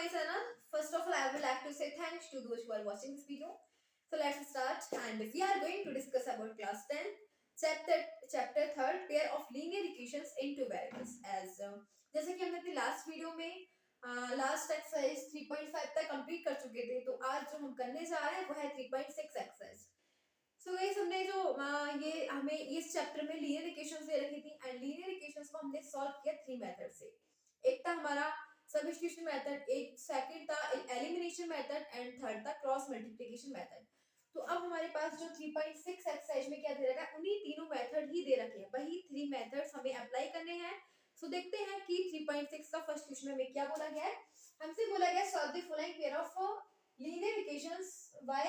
my channel. First of all, I would like to say thanks to those who are watching this video. So let's start, and we are going to discuss about class 10 chapter third, pair of linear equations in two variables. As जैसे कि हमने अपनी last video में last exercise 3.5 तक complete कर चुके थे, तो आज जो हम करने जा रहे हैं वो है 3.6 एक्सरसाइज. सो गाइस, हमने जो ये हमें इस चैप्टर में लीनियर इक्वेशंस दे रखी थी, एंड लीनियर इक्वेशंस को हमने सॉल्व किया थ्री मेथड से. एक था हमारा सबस्टिट्यूशन मेथड, एक सेकंड था एलिमिनेशन मेथड, एंड थर्ड था क्रॉस मल्टीप्लिकेशन मेथड. तो अब हमारे पास जो 3.6 एक्सरसाइज में क्या दे रखा है, उन्हीं तीनों मेथड ही दे रखे हैं, वही थ्री मेथड्स हमें अप्लाई करने हैं. सो देखते हैं कि 3.6 का फर्स्ट क्वेश्चन में क्या बोला गया है. हमसे बोला गया solve the following pair of linear equations by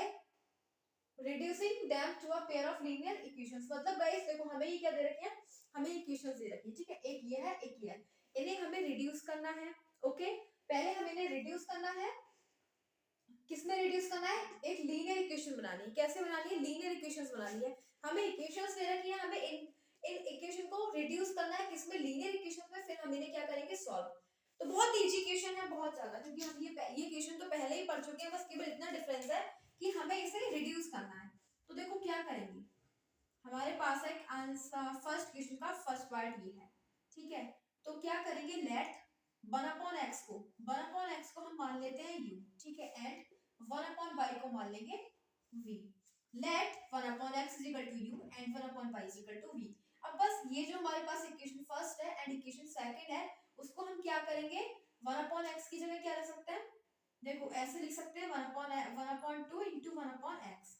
reducing them to a pair of linear equations. मतलब गाइस देखो, हमें ये क्या दे रखे हैं, हमें इक्वेशंस दे रखी है, ठीक है. एक ये है, एक ये है, इन्हें हमें रिड्यूस करना है. ओके, पहले हमें इन्हें रिड्यूस करना है. किसमें रिड्यूस करना है, एक लीनियर इक्वेशन बनानी है. कैसे बनानी है, लीनियर इक्वेशंस बनानी है. हमें इक्वेशंस दे रखी है, हमें इन इक्वेशन को रिड्यूस करना है किसमें, लीनियर इक्वेशन में. फिर हम इन्हें क्या करेंगे, सॉल्व. तो बहुत इजी इक्वेशन है, बहुत ज्यादा, क्योंकि हम ये इक्वेशन तो पहले ही पढ़ चुके हैं. बस केवल इतना डिफरेंस है कि हमें इसे रिड्यूस करना है. तो देखो क्या करेंगे, हमारे पास एक आंसर फर्स्ट क्वेश्चन का फर्स्ट पार्ट ये है, ठीक है. तो क्या करेंगे, लेट 1/x को हम मान लेते हैं u, ठीक है, एंड 1/y को मान लेंगे v. Let 1/x is equal to u and 1/y is equal to v. अब बस ये जो हमारे पास इक्वेशन फर्स्ट है एंड इक्वेशन सेकंड है, उसको हम क्या करेंगे, 1/x की जगह क्या रख सकते हैं, देखो ऐसे लिख सकते हैं 1/2 into 1/x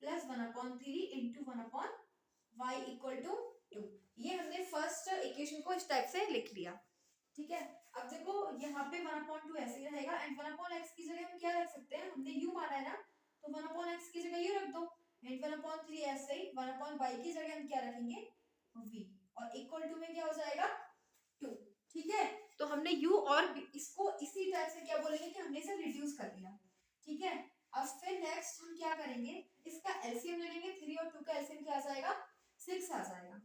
plus 1/3 into 1/y equal to 2. ये हमने फर्स्ट इक्वेशन को इस टाइप से लिख लिया, ठीक है. अब देखो यहाँ पे 1/2 ऐसे ही रहेगा, एंड 1/x की जगह हम क्या रख सकते हैं, हमने u माना है ना, तो 1/x की जगह u रख दो, एंड 1/3 ऐसे ही, 1/y की जगह हम क्या रखेंगे, v, और इक्वल टू में क्या हो जाएगा 2, ठीक है. तो हमने u और v इसको इसी टाइप से क्या बोलेंगे कि हमने इसे रिड्यूस कर दिया, ठीक है. अब फिर नेक्स्ट हम क्या करेंगे, इसका एलसीएम ले लेंगे. 3 और 2 का एलसीएम क्या आ जाएगा, 6 आ जाएगा,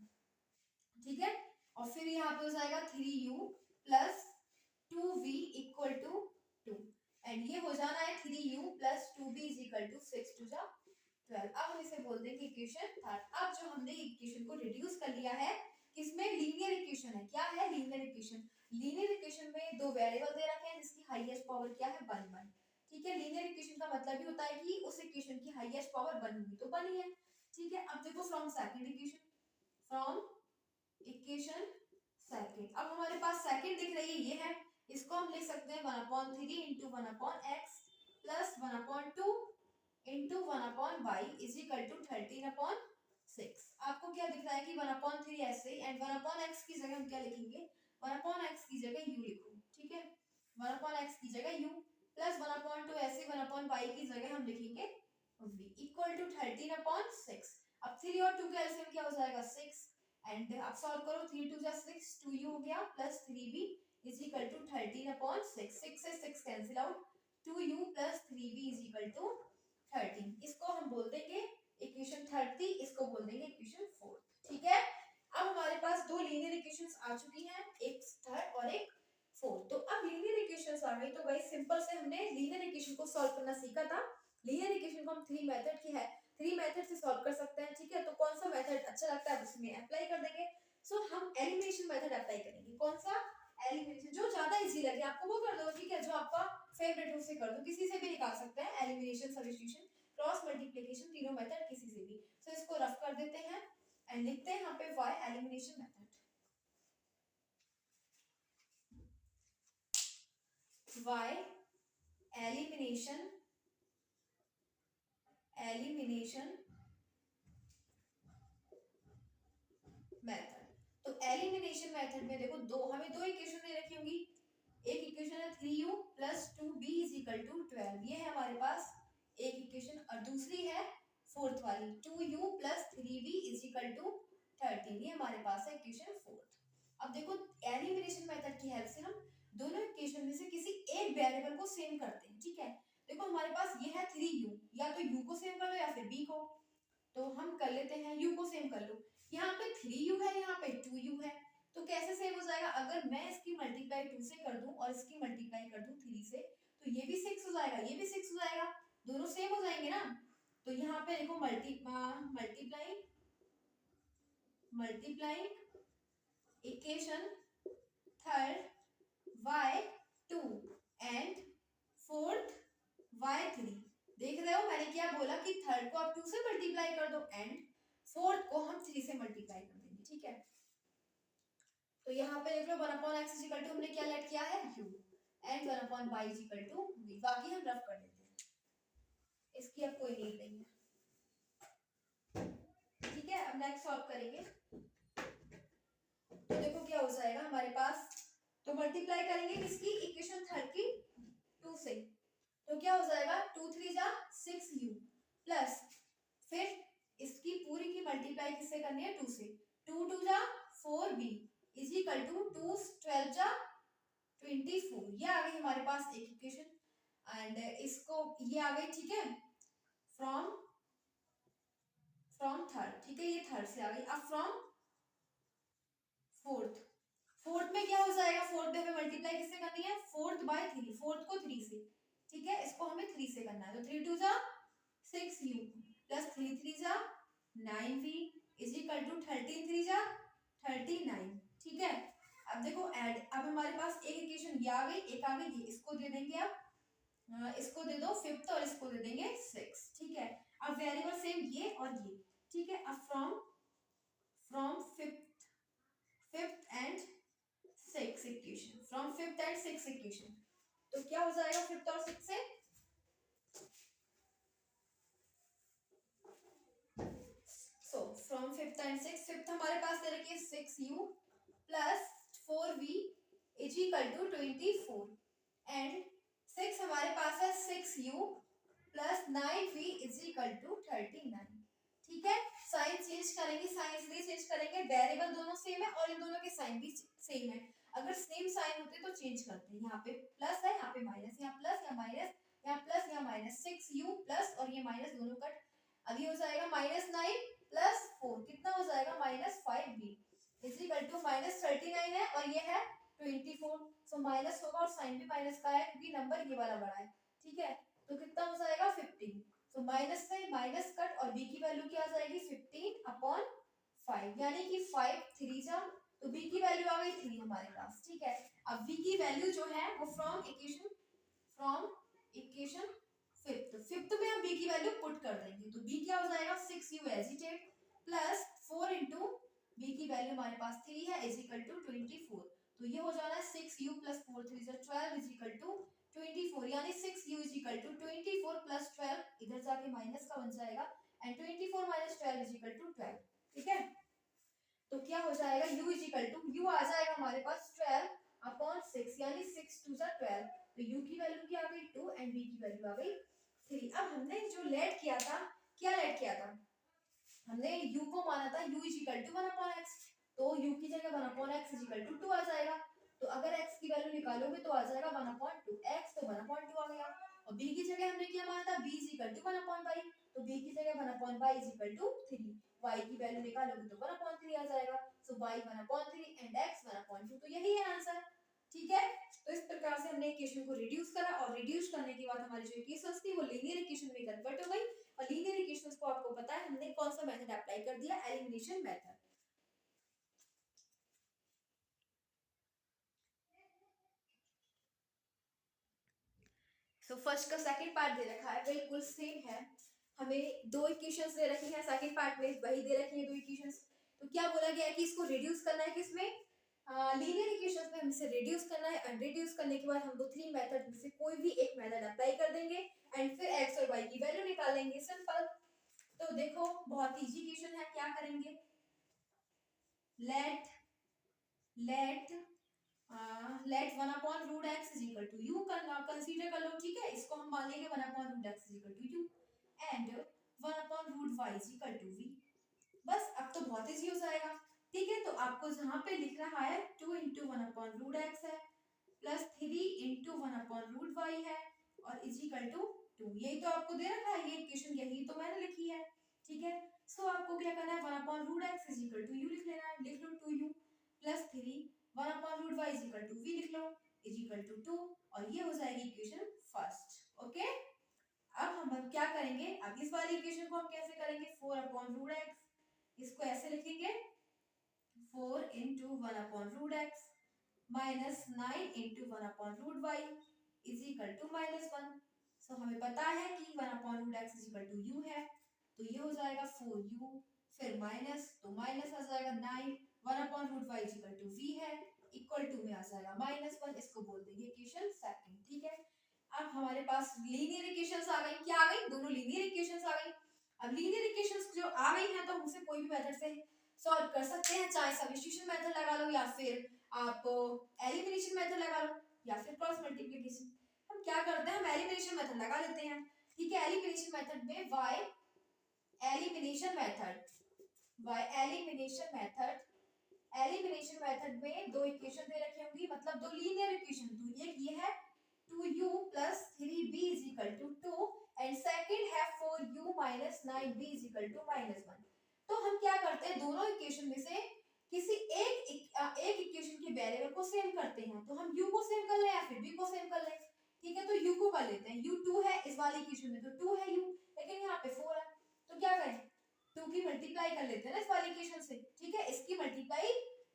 ठीक है. और फिर यहाँ पे हो जाएगा 3u plus 2v equal to 2, and ये हो जाना है 3u plus 2v is equal to 6 to 12. अब हम इसे बोल देंगे इक्वेशन थर्ड. अब जो हमने इक्वेशन को रिड्यूस कर लिया है, किसमें, लीनियर इक्वेशन है. क्या है, लीनियर इक्वेशन. लीनियर इक्वेशन में दो वेरिएबल दे रखे हैं जिसकी हाईएस्ट पावर क्या है, 1, ठीक है. लीनियर इक्वेशन का मतलब भी होता है कि उस इक्वेशन की हाईएस्ट पावर 1 होगी, तो 1 ही है, ठीक है. अब देखो from second equation, from equation second, अब हमारे पास सेकंड दिख रही है, ये है. इसको हम लिख सकते हैं 1/3 into 1/x plus 1/2 into 1/y is equal to 13/6. आपको क्या दिख रहा है कि 1/3 ऐसे ही, एंड 1/x की जगह हम क्या लिखेंगे, 1/x की जगह u लिखो, ठीक है. 1/x की जगह u प्लस 1/2 ऐसे, 1/y की जगह हम लिखेंगे v इक्वल टू 13/6. अब 3 और 2 का एलसीएम क्या हो जाएगा, 6, एंड अब सॉल्व करो. 3 2 जा 6, 2u हो गया plus 3v is equal to 13/6. 6 से 6 cancel out, 2u plus 3v is equal to 13. इसको हम बोल देंगे इक्वेशन थर्ड थी, इसको बोल देंगे इक्वेशन फोर्थ, ठीक है. अब हमारे पास दो लीनियर इक्वेशंस आ चुकी हैं, एक थर्ड और एक फोर्थ. तो अब लीनियर इक्वेशंस आ गई, तो गाइस सिंपल से हमने लीनियर इक्वेशन को सॉल्व करना सीखा था. लीनियर इक्वेशन को हम थ्री मेथड से सॉल्व कर सकते हैं, ठीक है. तो कौन सा मेथड अच्छा लगता है उसमें अप्लाई कर देंगे. सो हम एलिमिनेशन मेथड अप्लाई करेंगे. कौन सा, एलिमिनेशन. जो ज्यादा इजी लगे आपको वो कर दो, ठीक है. जो आपका फेवरेट हो उसे कर दो, किसी से भी निकाल सकते हैं. एलिमिनेशन, सब्स्टिट्यूशन, क्रॉस मल्टीप्लिकेशन, तीनों मेथड किसी से भी. सो इसको रफ कर देते हैं एंड लिखते हैं यहाँ पे y elimination method. y elimination method. तो एलिमिनेशन मेथड में देखो हमें दो इक्वेशन दे रखी होंगी. एक इक्वेशन है 3u plus 2b is equal to 12, ये है हमारे पास एक इक्वेशन. और दूसरी है फोर्थ वाली 2u plus 3v is equal to 13, ये हमारे पास है इक्वेशन फोर्थ. अब देखो एलिमिनेशन मेथड की हेल्प से हम दोनों इक्वेशन में से किसी एक वेरिएबल को सेम करते हैं, ठीक है. देखो हमारे पास ये है 3u, या तो u को सेम कर लो या फिर b को. तो हम कर लेते हैं u को सेम कर लो. यहाँ पे 3u है, यहाँ पे 2u है, तो कैसे सेम हो जाएगा, अगर मैं इसकी मल्टीप्लाई 2 से कर दूं और इसकी मल्टीप्लाई कर दूं 3 से, तो ये भी 6 हो जाएगा, ये भी 6 हो जाएगा, दोनों सेम हो जाएंगे ना। तो यहाँ पे देखो multiplying equation third y2 and fourth y3। देख रहे हो मैंने क्या बोला कि थर्ड को आप 2 से मल्टीप्लाई कर दो एंड फोर्थ को हम 3 से मल्टीप्लाई कर देंगे, ठीक है। तो यहाँ पे देख लो 1/x इक्वल टू हमने क्या लेट किया है u and 1/y equal to v। बाकी हम रफ कर देते हैं, इसकी अब कोई नीड नहीं है, ठीक है। अब नेक्स्ट सॉल्व करेंगे। तो देखो क्या हो जाएगा हमारे पास, तो मल्टीप्लाई करेंगे किसकी, इक्वेशन थर्ड की 2 से, तो क्या हो जाएगा 2 3 जा 6u प्लस फिर इसकी पूरी की मल्टीप्लाई किससे करनी है 2 से, 2 2 जा 4b इज इक्वल टू 2 12 जा 24। ये आ गई हमारे पास एक इक्वेशन एंड इसको ये आ गई, ठीक है, फ्रॉम थर्ड, ठीक है, ये थर्ड से आ गई। अब फ्रॉम फोर्थ में क्या हो जाएगा, फोर्थ में हमें मल्टीप्लाई किससे करनी है, फोर्थ बाय 3, फोर्थ को 3 से, ठीक है, इसको हमें 3 से करना है। तो 3 2 जा 6u प्लस 3 3 जा 9v इज इक्वल टू 13 3 जा 39, ठीक है। अब देखो ऐड, अब हमारे पास एक इक्वेशन ये आ गई, एक आ गई ये, इसको दे देंगे अब इसको दे दो फिफ्थ और इसको दे देंगे 6, ठीक है। अब वेरिएबल सेम ये और ये, ठीक है। अब from fifth and six equation, from fifth and six equation, तो क्या हो जाएगा फिफ्थ और सिक्स से, so from fifth and six, fifth हमारे पास दे रखी है 6u plus 4v is equal to 24 and 6 हमारे पास है 6u plus 9v is equal to 39, ठीक है। साइन चेंज करेंगे, साइन इसलिए चेंज करेंगे वेरिएबल दोनों सेम है और इन दोनों के साइन भी सेम है। अगर सेम साइन होते तो चेंज करते हैं, यहाँ पे प्लस है यहाँ पे माइनस, यहाँ प्लस या माइनस, यहाँ प्लस या माइनस, 6u प्लस और ये माइनस दोनों कट, अभी हो जाएगा -9 प्लस 4 कितना हो जाएगा -5v इज इक्वल टू -39 है और ये है 24, सो माइनस होगा और साइन भी माइनस का है क्योंकि नंबर ये वाला बड़ा है, ठीक है। तो कितना हो जाएगा 15, तो माइनस से माइनस कट और b की वैल्यू क्या आ जाएगी 15/5 यानी कि 5 3 जा, तो b की वैल्यू आ गई 3 हमारे पास, ठीक है। अब b की वैल्यू जो है वो फ्रॉम इक्वेशन फिफ्थ में हम b की वैल्यू पुट कर देंगे, तो b क्या हो जाएगा 6u as it is plus 4 into b की वैल्यू हमारे पास 3 है इज इक्वल टू 24, तो ये हो जाना है 6u प्लस 4 3 जा 12 इज इक्वल टू 24 यानी 6u is equal to 24 plus 12 इधर जाके माइनस का बन जाएगा and 24 minus 12 is equal to 12, ठीक है। तो क्या हो जाएगा u is equal to, u आ जाएगा हमारे पास 12/6 यानी 6 2 जा 12, तो u की वैल्यू क्या आ गई 2 एंड b की वैल्यू आ गई 3। अब हमने जो लेट किया था, क्या लेट किया था, हमने u को माना था u is equal to 1/x, तो u की जगह 1/x इज इक्वल टू 2 आ जाएगा, तो अगर x की वैल्यू निकालोगे तो आ जाएगा 1/2, x तो 1/2 आ गया, और b की जगह हमने क्या माना था b is equal to 1/y, तो b की जगह 1/y is equal to 3, y की वैल्यू निकालोगे तो 1/3 आ जाएगा, सो y 1/3 एंड x 1/2, तो यही है आंसर, ठीक है। तो इस प्रकार से हमने इक्वेशन को रिड्यूस करा और रिड्यूस करने के बाद हमारी जो इक्वेशंस थी वो लीनियर इक्वेशन में कन्वर्ट हो गई, और लीनियर इक्वेशंस को आपको पता है हमने कौन सा मेथड अप्लाई कर दिया, एलिमिनेशन मेथड। सो फर्स्ट का सेकंड पार्ट दे रखा है, बिल्कुल सेम है, हमें दो इक्वेशंस दे रखी हैं, सेकंड पार्ट में वही दे रखी है दो इक्वेशंस। तो क्या बोला गया है कि इसको रिड्यूस करना है किसमें, लीनियर इक्वेशंस में हम इसे रिड्यूस करना है, एंड रिड्यूस करने के बाद हमको 3 मेथड में से कोई भी एक मेथड अप्लाई कर देंगे एंड फिर x और y की वैल्यू निकालेंगे, सिंपल। तो देखो बहुत इजी इक्वेशन है, क्या करेंगे, let 1/√x is equal to u consider कर लो, ठीक है, इसको हम मान लेंगे 1/√x is equal to u and 1/√y is equal to v। बस अब तो बहुत इजी हो जाएगा, ठीक है। तो आपको जहां पे लिख रहा है 2 इंटू 1/√x है प्लस 3 इंटू 1/√y है और इज इक्वल टू 2, यही तो आपको दे रखा है, ये इक्वेशन यही तो मैंने लिखी है, ठीक है। सो आपको क्या करना है 1/√x is equal to u लिख लेना है, लिख लो 2u plus 3 1/√y is equal to v लिख लो, इज इक्वल टू 2 और ये हो जाएगी इक्वेशन फर्स्ट। ओके, अब हम क्या करेंगे, अब इस वाली इक्वेशन को हम कैसे करेंगे, 4 अपॉन रूट एक्स, इसको ऐसे लिखेंगे 4 into 1 upon root X minus 9 into 1 upon root Y is equal to -1। So हमें पता है कि 1 upon root X is equal to U है, तो ये हो जाएगा 4u, फिर माइनस, तो माइनस आ जाएगा 9, 1 upon root Y is equal to v है, इक्वल टू में आ जाएगा -1, इसको बोल देंगे इक्वेशन सेकंड। ठीक है, अब हमारे पास लीनियर इक्वेशंस आ गई, क्या आ गई, दोनों लीनियर इक्वेशंस आ गई। अब लीनियर इक्वेशंस जो आ गई हैं तो हम उसे कोई भी मेथड से सॉल्व कर सकते हैं, चाहे सब्स्टिट्यूशन मेथड लगा लो या फिर आप एलिमिनेशन मेथड लगा लो या फिर क्रॉस मल्टीप्लिकेशन। हम क्या करते हैं, हम एलिमिनेशन मेथड लगा लेते हैं। ठीक है, एलिमिनेशन मेथड में y एलिमिनेशन मेथड में दो इक्वेशन दे रखी होंगी, मतलब दो लीनियर इक्वेशन, तो एक ये है 2u plus 3b is equal to 2 and second है 4u minus 9b is equal to -1। तो हम क्या करते हैं, दोनों इक्वेशन में से किसी एक इक्वेशन के वेरिएबल को सेम करते हैं, तो हम u को सेम कर लें या फिर b को सेम कर लें। ठीक है, तो u को कर लेते हैं, u 2 है इस वाली इक्वेशन में, तो 2 है u, लेकिन यहाँ पे 4 है, तो क्या करें, 2 की मल्टीप्लाई कर लेते हैं ना इस वाली इक्वेशन से। ठीक है, इसकी मल्टीप्लाई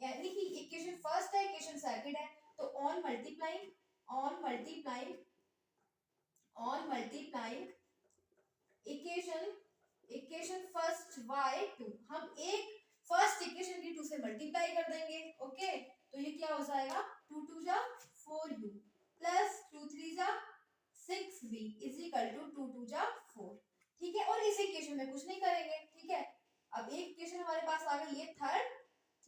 यानी कि इक्वेशन फर्स्ट है इक्वेशन सेकंड है, तो on multiplying equation first y2, हम एक फर्स्ट इक्वेशन की 2 से मल्टीप्लाई कर देंगे। ओके, तो ये क्या हो जाएगा, 2 2 जा 4u प्लस 2 3 जा 6b इज इक्वल टू 2 2 जा 4। ठीक है, और इस इक्वेशन में कुछ नहीं करेंगे। ठीक है, अब एक इक्वेशन हमारे पास आ गई, ये थर्ड।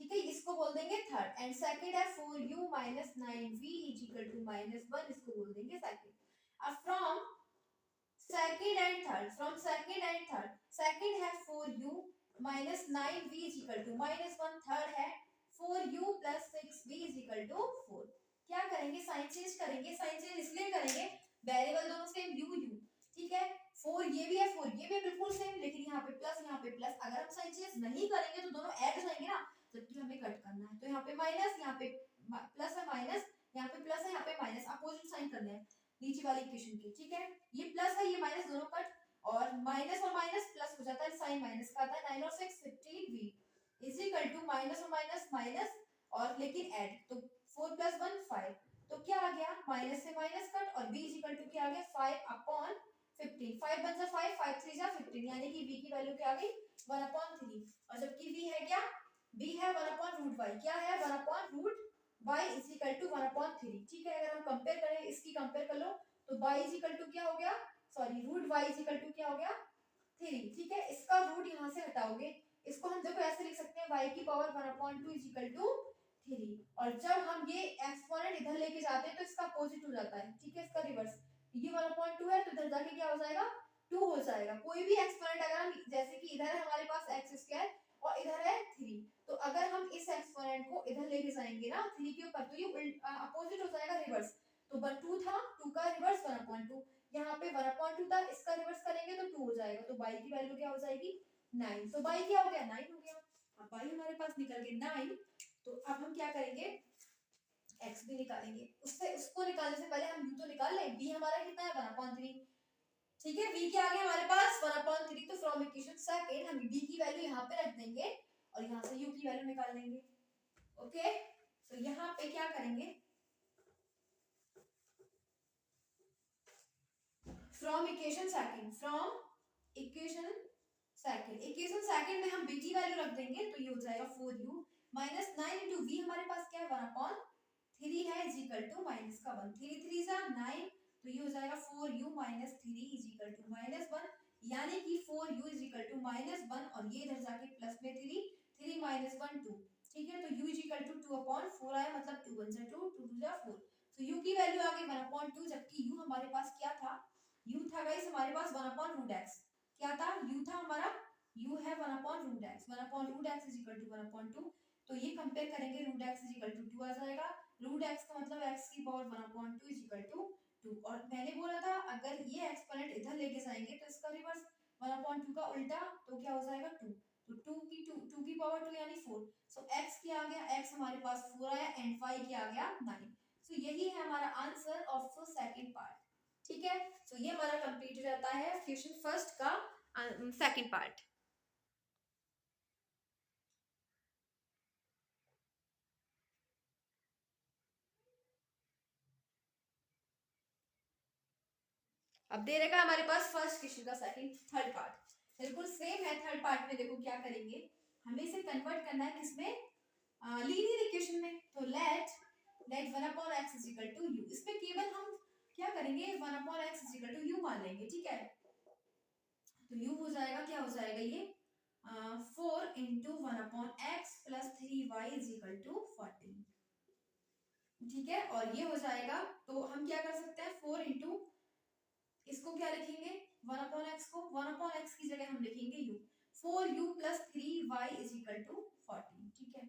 ठीक है, इसको बोल देंगे थर्ड, एंड सेकंड है 4u minus 9v is equal to -1, इसको बोल देंगे सेकंड। अब from second and third, second है 4u minus 9v is equal to -1, third है 4u plus 6v is equal to 4। क्या करेंगे, साइन चेंज करेंगे, साइन चेंज इसलिए करेंगे, वेरिएबल दोनों सेम u। ठीक है, 4 ये भी है 4 ये भी बिल्कुल सेम, लेकिन यहाँ पे प्लस, अगर हम साइन चेंज नहीं करेंगे तो दोनों ऐड हो जाएंगे ना, जबकि हमें कट करना है, तो यहाँ पे माइनस, यहाँ पे प्लस है, माइनस यहाँ पे प्लस है, यहाँ पे माइनस, अपोजिट साइन करने हैं नीचे वाली इक्वेशन के। ठीक है, ये प्लस है ये माइनस, दोनों कट, और माइनस प्लस हो जाता है, साइन माइनस का आता है, 9 और 6 15v is equal to minus और माइनस और लेकिन ऐड, तो 4 + 1 5, तो क्या आ गया, माइनस से माइनस कट, और b इज इक्वल टू क्या आ गया 5 अपॉन 15, 5 बन जा 5, 5 3 जा 15, यानी कि b की वैल्यू क्या आ गई 1/3, और जबकि v है क्या, b है 1/√y, क्या है 1/√y इज इक्वल टू 1/3। ठीक है, अगर हम कंपेयर करें, इसकी कंपेयर कर लो, तो y इज इक्वल टू क्या हो गया, sorry √y is equal to क्या हो गया 3। ठीक है, इसका रूट यहाँ से हटाओगे, इसको हम देखो ऐसे लिख सकते हैं, y की पावर 1/2 इज इक्वल टू 3, और जब हम ये एक्सपोनेंट इधर लेके जाते हैं तो इसका अपोजिट हो जाता है। ठीक है, इसका रिवर्स, ये 1/2 है तो इधर जाके क्या हो जाएगा 2 हो जाएगा। कोई भी एक्सपोनेंट अगर हम, जैसे कि इधर है हमारे पास x² और इधर है 3, तो अगर हम इस एक्सपोनेंट को इधर लेके जाएंगे ना 3 के ऊपर, तो ये अपोजिट हो जाएगा, रिवर्स। तो 2 था, 2 का रिवर्स 1/2, यहाँ पे 1/2 था, इसका रिवर्स करेंगे तो 2 हो जाएगा, तो y की वैल्यू क्या हो जाएगी 9। तो y क्या हो गया 9 हो गया। अब y हमारे पास निकल गया 9, तो अब हम क्या करेंगे, x भी निकालेंगे, उससे उसको निकालने से पहले हम u तो निकाल लें, b हमारा कितना है 1/3। ठीक है, v क्या आ गया हमारे पास 1/3, तो फ्रॉम इक्वेशन सेकंड हम b की वैल्यू यहाँ पे रख देंगे और यहाँ से u की वैल्यू निकाल लेंगे। ओके, तो यहाँ पे क्या करेंगे, फ्रॉम इक्वेशन सेकंड में हम b की वैल्यू रख देंगे, तो ये हो जाएगा 4u minus 9 into v हमारे पास क्या है 1/3 है इज इक्वल टू माइनस का 1, 3 3 जा 9, तो ये हो जाएगा 4u minus 3 is equal to -1, यानी कि 4u इज इक्वल टू -1, और ये इधर जाके प्लस में 3 - 1 2। ठीक है, तो u इज इक्वल टू 2/4 आया, मतलब 2 1 जा 2 2 जा 4, तो u की वैल्यू आ गई 1/2, जबकि u हमारे पास क्या था, u था गाइस हमारे पास 1/√x, क्या था u था हमारा, u है 1/√x, 1/√x is equal to 1/2, तो ये कंपेयर करेंगे, √x इज इक्वल टू 2 आ जाएगा, √x का मतलब x की पावर 1/2 इज इक्वल टू 2, और मैंने बोला था अगर ये एक्सपोनेंट इधर लेके जाएंगे तो इसका रिवर्स 1/2 का उल्टा, तो क्या हो जाएगा 2, तो 2 की पावर 2 यानी 4, सो x क्या आ गया, x हमारे पास 4 आया, एंड y क्या आ गया 9। सो यही है हमारा आंसर ऑफ सेकंड पार्ट। ठीक है, सो ये हमारा कंप्लीट हो जाता है क्वेश्चन फर्स्ट का सेकंड पार्ट। अब दे रखा हमारे पास फर्स्ट क्वेश्चन का सेकंड थर्ड पार्ट, बिल्कुल सेम है। थर्ड पार्ट में देखो क्या करेंगे, हमें इसे कन्वर्ट करना है किसमें, लीनियर इक्वेशन में। तो let 1/x is equal to u, इसमें केवल हम क्या करेंगे 1/x is equal to you मान लेंगे। ठीक है, तो यू हो जाएगा, क्या हो जाएगा ये 4 into 1/x plus 3y is equal to 14। ठीक है, और ये हो जाएगा, तो हम क्या कर सकते हैं 4 इंटू इसको क्या लिखेंगे 1/x को, 1/x की जगह हम लिखेंगे u, 4u plus 3y is equal to 14। ठीक है,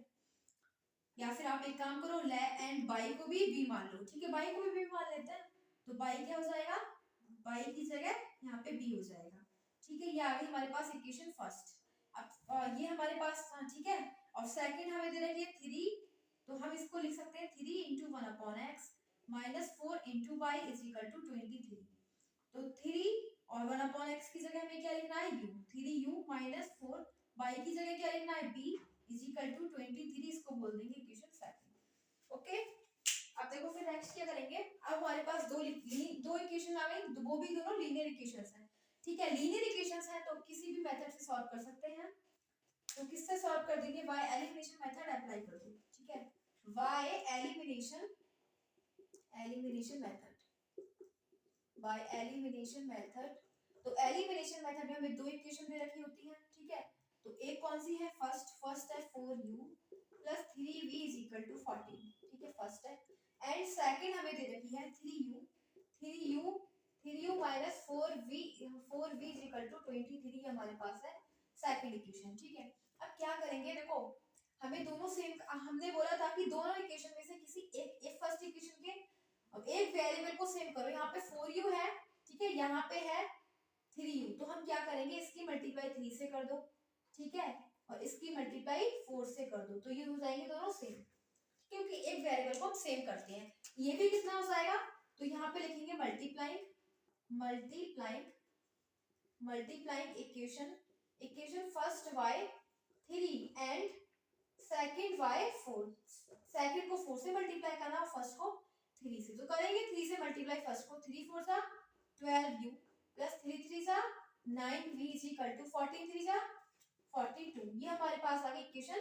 या फिर आप एक काम करो ले एंड बाई को भी b मान लो। ठीक है, बाई को भी b मान लेते हैं, तो बाई क्या हो जाएगा, बाई की जगह यहाँ पे b हो जाएगा। ठीक है, ये आ गई हमारे पास इक्वेशन फर्स्ट। अब ये हमारे पास ठीक है, और सेकंड हमें दे रखी है 3, तो हम इसको लिख सकते हैं 3 into 1/x minus 4 into y is equal to 23। तो 3 और 1/x की जगह हमें क्या लिखना है u, 3u माइनस 4, बाई की जगह क्या लिखना है b इज इक्वल टू 23, इसको बोल देंगे इक्वेशन सेकंड। ओके, अब देखो फिर नेक्स्ट क्या करेंगे, अब हमारे पास दो इक्वेशन आ गई, वो भी दोनों लीनियर इक्वेशंस हैं। ठीक है, लीनियर इक्वेशंस हैं तो किसी भी मेथड से सॉल्व कर सकते हैं। तो किससे सॉल्व कर देंगे, बाय एलिमिनेशन मेथड अप्लाई कर दो। ठीक है, bye elimination method, bye elimination method. तो एलिमिनेशन मेथड में हमें दो इक्वेशन दे रखी होती हैं। ठीक है, तो एक कौन सी है, फर्स्ट है 4u plus 3v is equal to 14। ठीक है, फर्स्ट है, एंड सेकंड हमें दे रखी है 3u minus 4v is equal to 23 हमारे पास है सेकंड इक्वेशन। ठीक है, अब क्या करेंगे, देखो हमें दोनों सेम, हमने बोला था कि दोनों इक्वेशन में से किसी एक फर्स्ट इक्वेशन के अब एक वेरिएबल को सेम करो, यहाँ पे 4u है, ठीक है, यहाँ पे है 3u, तो हम क्या करेंगे इसकी मल्टीप्लाई 3 से कर दो। ठीक है, और इसकी मल्टीप्लाई 4 से कर दो, तो ये हो जाएंगे दोनों सेम, क्योंकि एक वेरिएबल को हम सेम करते हैं। ये भी कितना हो जाएगा, तो यहाँ पे लिखेंगे multiplying equation first y 3 and second y 4, second को 4 से मल्टीप्लाई करना, फर्स्ट को 3 से, तो करेंगे 3 से मल्टीप्लाई, फर्स्ट को 3 4 सा 12u प्लस 3 3 सा 9v इज इक्वल टू 14 3 सा 42। ये हमारे पास आ गई इक्वेशन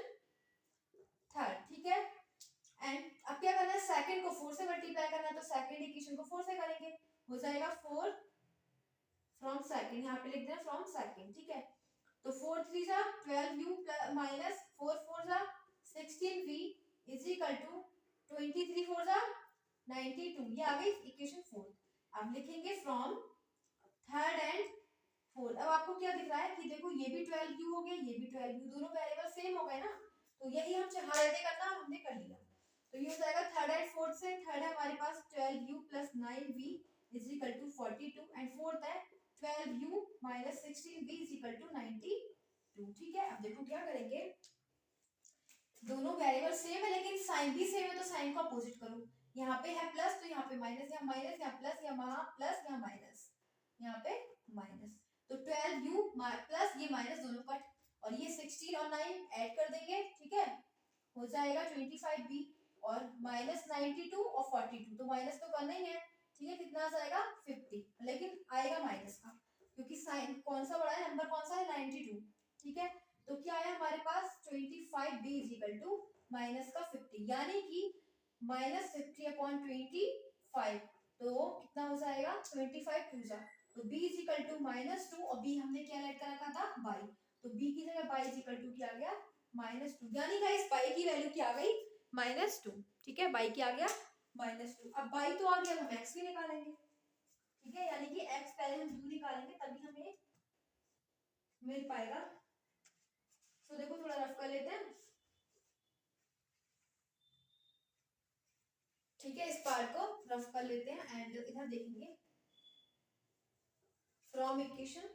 थर्ड। ठीक है, एंड अब क्या करना है, सेकंड को 4 से मल्टीप्लाई करना है, तो सेकंड इक्वेशन को 4 से करेंगे, हो जाएगा 4 फ्रॉम सेकंड, यहाँ पे लिख देना फ्रॉम सेकंड। ठीक है, तो 4 3 सा 12u माइनस 4 4 सा 16v इज इक्वल टू 23 4 सा 92। ये आ गई इक्वेशन फोर्थ। अब लिखेंगे फ्रॉम थर्ड एंड फोर्थ। अब आपको क्या दिख रहा है कि देखो ये भी 12u हो गया, ये भी 12u, दोनों वेरिएबल सेम हो गए ना, तो यही हम चाह रहे थे करना, हमने कर लिया। तो ये हो जाएगा थर्ड एंड फोर्थ से, थर्ड है हमारे पास 12u plus 9v is equal to 42, and fourth है 12u minus 16v is equal to 92। ठीक है, अब देखो क्या करेंगे, दोनों वेरिएबल सेम है लेकिन साइन भी सेम है, तो साइन को अपोजिट करो, यहाँ पे है प्लस तो यहाँ पे माइनस, यहाँ माइनस, यहाँ प्लस, यहाँ प्लस, यहाँ माइनस, यहाँ पे माइनस, तो 12u प्लस ये माइनस दोनों कट, और ये 16 और 9 ऐड कर देंगे। ठीक है, हो जाएगा 25b, और माइनस 92 और 42, तो माइनस तो करना ही है। ठीक है, कितना आ जाएगा 50, लेकिन आएगा माइनस का, क्योंकि साइन कौन सा बड़ा है, नंबर कौन सा है 92। ठीक है, तो क्या है हमारे पास 25b is equal to minus का 50, यानी कि माइनस 50/25, तो कितना हो जाएगा 25 टू जा, तो b इज इक्वल टू -2, और b हमने क्या ऐड कर रखा था बाई, तो b की जगह बाई इज इक्वल टू क्या आ गया -2, यानी गाइस बाई की वैल्यू क्या आ गई -2। ठीक है, बाई क्या आ गया -2। अब बाई तो आ गया, हम x भी निकालेंगे। ठीक है, यानी कि x पहले हम 2 निकालेंगे तभी हमें मिल पाएगा। तो देखो थोड़ा रफ कर लेते हैं। ठीक है, इस पार्ट को रफ कर लेते हैं एंड इधर देखेंगे फ्रॉम इक्वेशन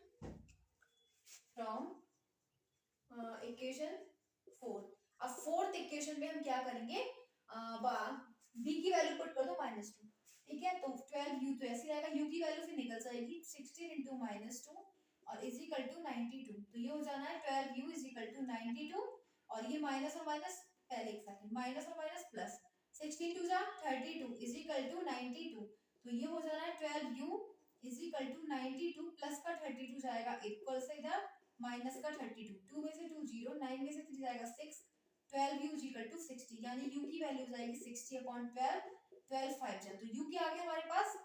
4। अब फोर्थ इक्वेशन में हम क्या करेंगे, v की वैल्यू पुट कर दो -2, ठीक है। तो 12u तो ऐसे रहेगा, u की वैल्यू फिर निकल जाएगी 16 इंटू -2 और इज इक्वल टू 92। तो ये हो जाना है 12u इज इक्वल टू 92 और ये माइनस और माइनस पहले एक सेकंड, माइनस और माइनस प्लस 16 टू जा 32 इज इक्वल टू 92। तो ये हो जाना है 12u is equal to 92 plus का 32 जाएगा इक्वल से इधर माइनस का 32, 2 में से 2 0, 9 में से 3 जाएगा 6, 12u इज इक्वल टू 60 यानी u की वैल्यू जाएगी 60 अपॉन 12, 12 5 जा तो u क्या आ गया हमारे पास,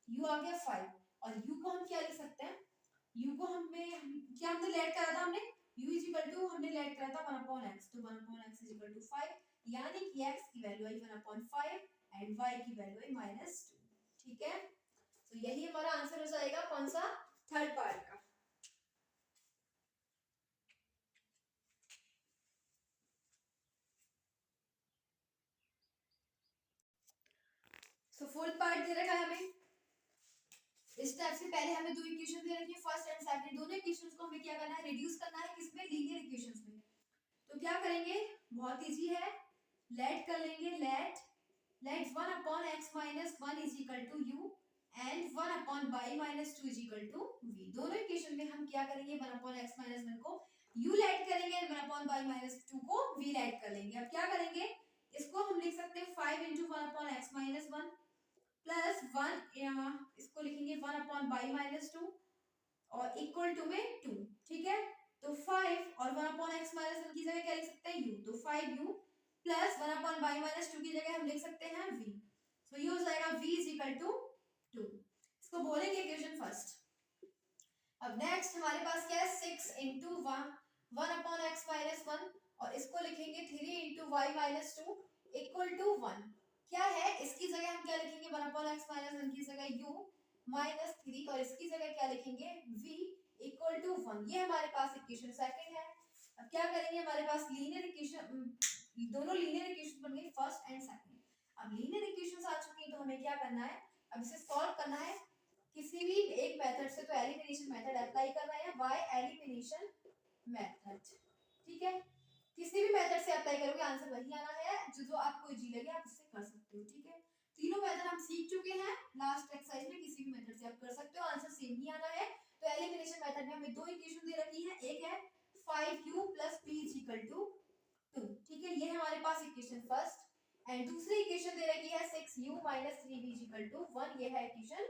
u आ गया 5 और u को हम क्या लिख सकते हैं, u को क्या हमने लेट करा था, हमने u इज इक्वल टू हमने लेट करा था 1 अपॉन x, तो 1 upon x is equal to 5 यानी कि x की वैल्यू आई 1 अपॉन 5 एंड y की वैल्यू आई -2, ठीक है। तो यही हमारा आंसर हो जाएगा कौन सा, थर्ड पार्ट का। सो फोर्थ पार्ट दे रखा है हमें, इस टाइप से पहले हमें दो इक्वेशन दे रखी है फर्स्ट एंड सेकंड, दोनों इक्वेशंस को हमें क्या करना है, रिड्यूस करना है किसमें, लीनियर इक्वेशंस में। तो क्या करेंगे, बहुत इजी है, लेट कर लेंगे, let 1 upon x minus 1 is equal to u and 1 upon y minus 2 is equal to v। दोनों इक्वेशन में हम क्या करेंगे, 1 अपॉन x माइनस 1 को u लेट करेंगे एंड 1 अपॉन y माइनस 2 को v लेट कर लेंगे। अब क्या करेंगे, इसको हम लिख सकते हैं 5 into 1 upon x minus 1 plus 1, इसको लिखेंगे 1 अपॉन y माइनस 2 और इक्वल टू में 2, ठीक है। तो 5 और 1 अपॉन x माइनस 1 की जगह क्या लिख सकते हैं, u, तो 5u plus 1 upon y minus 2 की जगह हम लिख सकते हैं v। तो ये हो जाएगा v इज इक्वल टू 2। इसको बोलेंगे इक्वेशन फर्स्ट। अब नेक्स्ट हमारे पास क्या है, 6 इंटू 1 अपॉन x माइनस 1 और इसको लिखेंगे 3 into y minus 2 equal to 1। क्या है, इसकी जगह हम क्या लिखेंगे, 1 अपॉन x माइनस 1 की जगह u माइनस 3 और इसकी जगह क्या लिखेंगे v इक्वल टू 1। ये हमारे पास इक्वेशन सेकंड है। अब क्या करेंगे, हमारे पास लीनियर इक्वेशन, दोनों लीनियर इक्वेशन बन गई फर्स्ट एंड सेकंड। अब लीनियर इक्वेशंस आ चुकी हैं तो हमें क्या करना है, अब इसे सॉल्व करना है किसी भी एक मेथड से। तो एलिमिनेशन मेथड अप्लाई कर रहे हैं, बाय एलिमिनेशन मेथड, ठीक है। किसी भी मेथड से अप्लाई करोगे आंसर वही आना है, जो आपको इजी लगे आप उससे कर सकते हो, ठीक है। तीनों मेथड हम सीख चुके हैं लास्ट एक्सरसाइज में, किसी भी मेथड से आप कर सकते हो, आंसर सेम ही आना है। तो एलिमिनेशन मेथड में हमें दो इक्वेशन दे रखी है, एक है 5u plus p is equal to 2, ठीक है, ये है हमारे पास इक्वेशन फर्स्ट। एंड दूसरी इक्वेशन दे रखी है 6u minus 3v is equal to 1, ये है इक्वेशन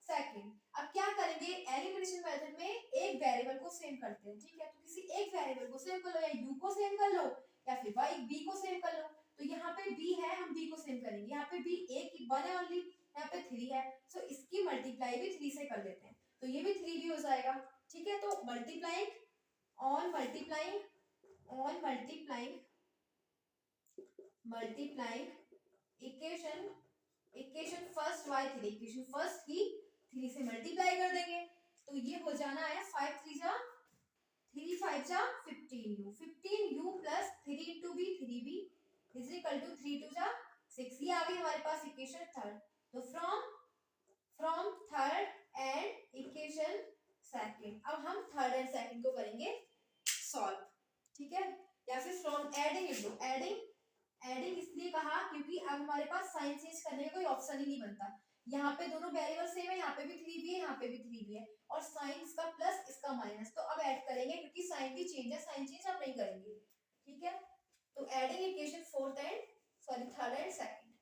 सेकंड। अब क्या करेंगे, एलिमिनेशन मेथड में एक वेरिएबल को सेम करते हैं, ठीक है। तो किसी एक वेरिएबल को सेम कर लो, या u को सेम कर लो या फिर b को सेम कर लो। तो यहाँ पे b है, हम b को सेम करेंगे, यहाँ पे b एक 1 है ओनली, यहाँ पे 3 है, सो इसकी मल्टीप्लाई भी 3 से कर लेते हैं, तो ये भी 3 भी हो जाएगा, ठीक है। तो multiplying on multiplying equation first y 3, equation first की 3 से मल्टीप्लाई कर देंगे, तो ये हो जाना है 5 3 जा 3 5 जा 15u, 15u plus 3 into b 3b is equal to 3 2 जा 6। ये आ गई हमारे पास इक्वेशन थर्ड। तो from third and equation second, अब हम थर्ड एंड सेकंड को करेंगे सॉल्व, ठीक है। या फिर फ्रॉम एडिंग इसलिए कहा क्योंकि अब हमारे पास साइन चेंज करने का कोई ऑप्शन ही नहीं बनता। यहाँ पे दोनों वेरिएबल सेम है, यहाँ पे भी 3 भी है, यहाँ पे भी 3 भी है, और साइन इसका प्लस इसका माइनस, तो अब ऐड करेंगे क्योंकि साइन भी चेंज है, साइन चेंज अब नहीं करेंगे, ठीक है। तो adding equation third and second,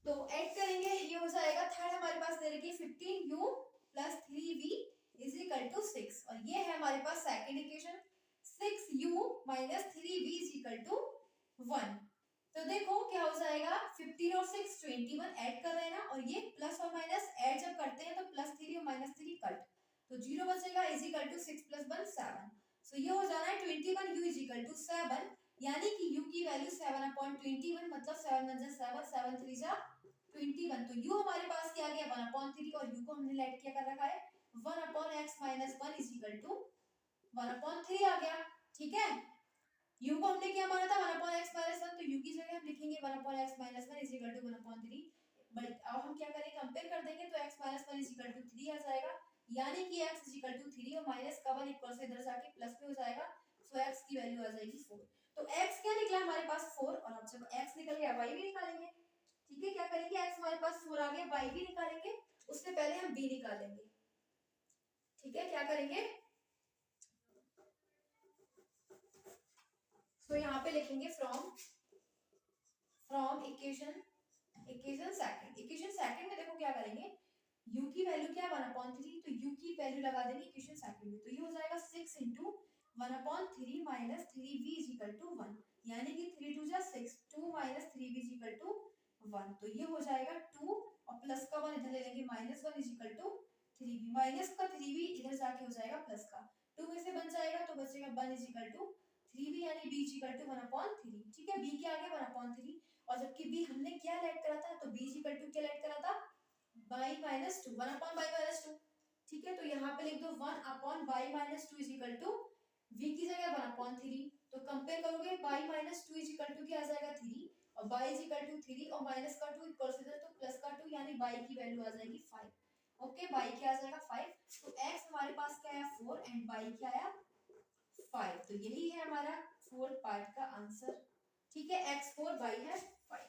तो ऐड करेंगे, ये हो जाएगा थर्ड हमारे पास दे रखी 15u plus 3v is equal to 6 और ये है हमारे पास second equation 6u minus 3v is equal to 1। तो देखो क्या हो जाएगा, 15 और 6 21 ऐड कर रहे हैं ना, और ये प्लस और माइनस ऐड जब करते हैं तो प्लस 3 और माइनस 3 कट, तो 0 बचेगा इज इक्वल टू 6 प्लस 1 7। सो ये हो जाना है 21u इज इक्वल टू 7, यानी कि u की वैल्यू 7/21, मतलब 7 1 7 7 3 जा 21। तो u हमारे पास क्या आ गया 1/3 और u को हमने लेट किया कर रखा है 1/x minus 1 is equal to 1/3 आ गया, ठीक है। u को हमने क्या माना था 1/x माइनस 1, तो u की जगह हम लिखेंगे 1/x minus 1 is equal to 1/3। But अब हम क्या करेंगे, कंपेयर कर देंगे, तो x minus 1 is equal to 3 आ जाएगा, यानी कि x इज इक्वल टू 3 और माइनस का 1 इक्वल से इधर जाके प्लस में हो जाएगा, सो x की वैल्यू आ जाएगी 4। तो x क्या निकला हमारे पास 4, और अब जब x निकल गया y भी निकालेंगे। ठीक है, क्या करेंगे, x हमारे पास 4 आ गया, y भी निकालेंगे, उससे पहले हम b निकालेंगे। ठीक है, क्या करेंगे, तो यहाँ पे लिखेंगे फ्रॉम इक्वेशन सेकंड में देखो क्या करेंगे, u की वैल्यू क्या 1/3, तो u की वैल्यू लगा देंगे इक्वेशन सेकंड में, तो ये हो जाएगा 6 × 1/3 minus 3v is equal to 1, यानी कि 3 2 जा 6, 2 minus 3v is equal to 1, तो ये हो जाएगा 2 और प्लस का 1 इधर ले लेंगे, -1 is equal to 3v, minus का 3v इधर जाके हो जाएगा प्लस का 2 में से बन जाएगा, तो बचेगा 1 इज इक्वल टू 3v, यानी b इज इक्वल टू 1/3। ठीक है, b क्या आ गया 1/3, और जबकि b हमने क्या लेट करा था, तो b इज इक्वल टू क्या लेट करा था, y माइनस 2, 1/y-2। ठीक है, तो यहाँ पे लिख दो 1/y-2 is equal to v की जगह 1/3, तो कंपेयर करोगे y-2 इज इक्वल टू क्या आ जाएगा 3, और y इज इक्वल टू 3 और माइनस का 2 इक्वल टू तो प्लस का 2, यानी y की वैल्यू आ जाएगी 5। ओके, y क्या आ जाएगा 5, तो x हमारे पास क्या आया 4 एंड y क्या आया 5, तो यही है हमारा फोर्थ पार्ट का आंसर। ठीक है, x 4 y है 5।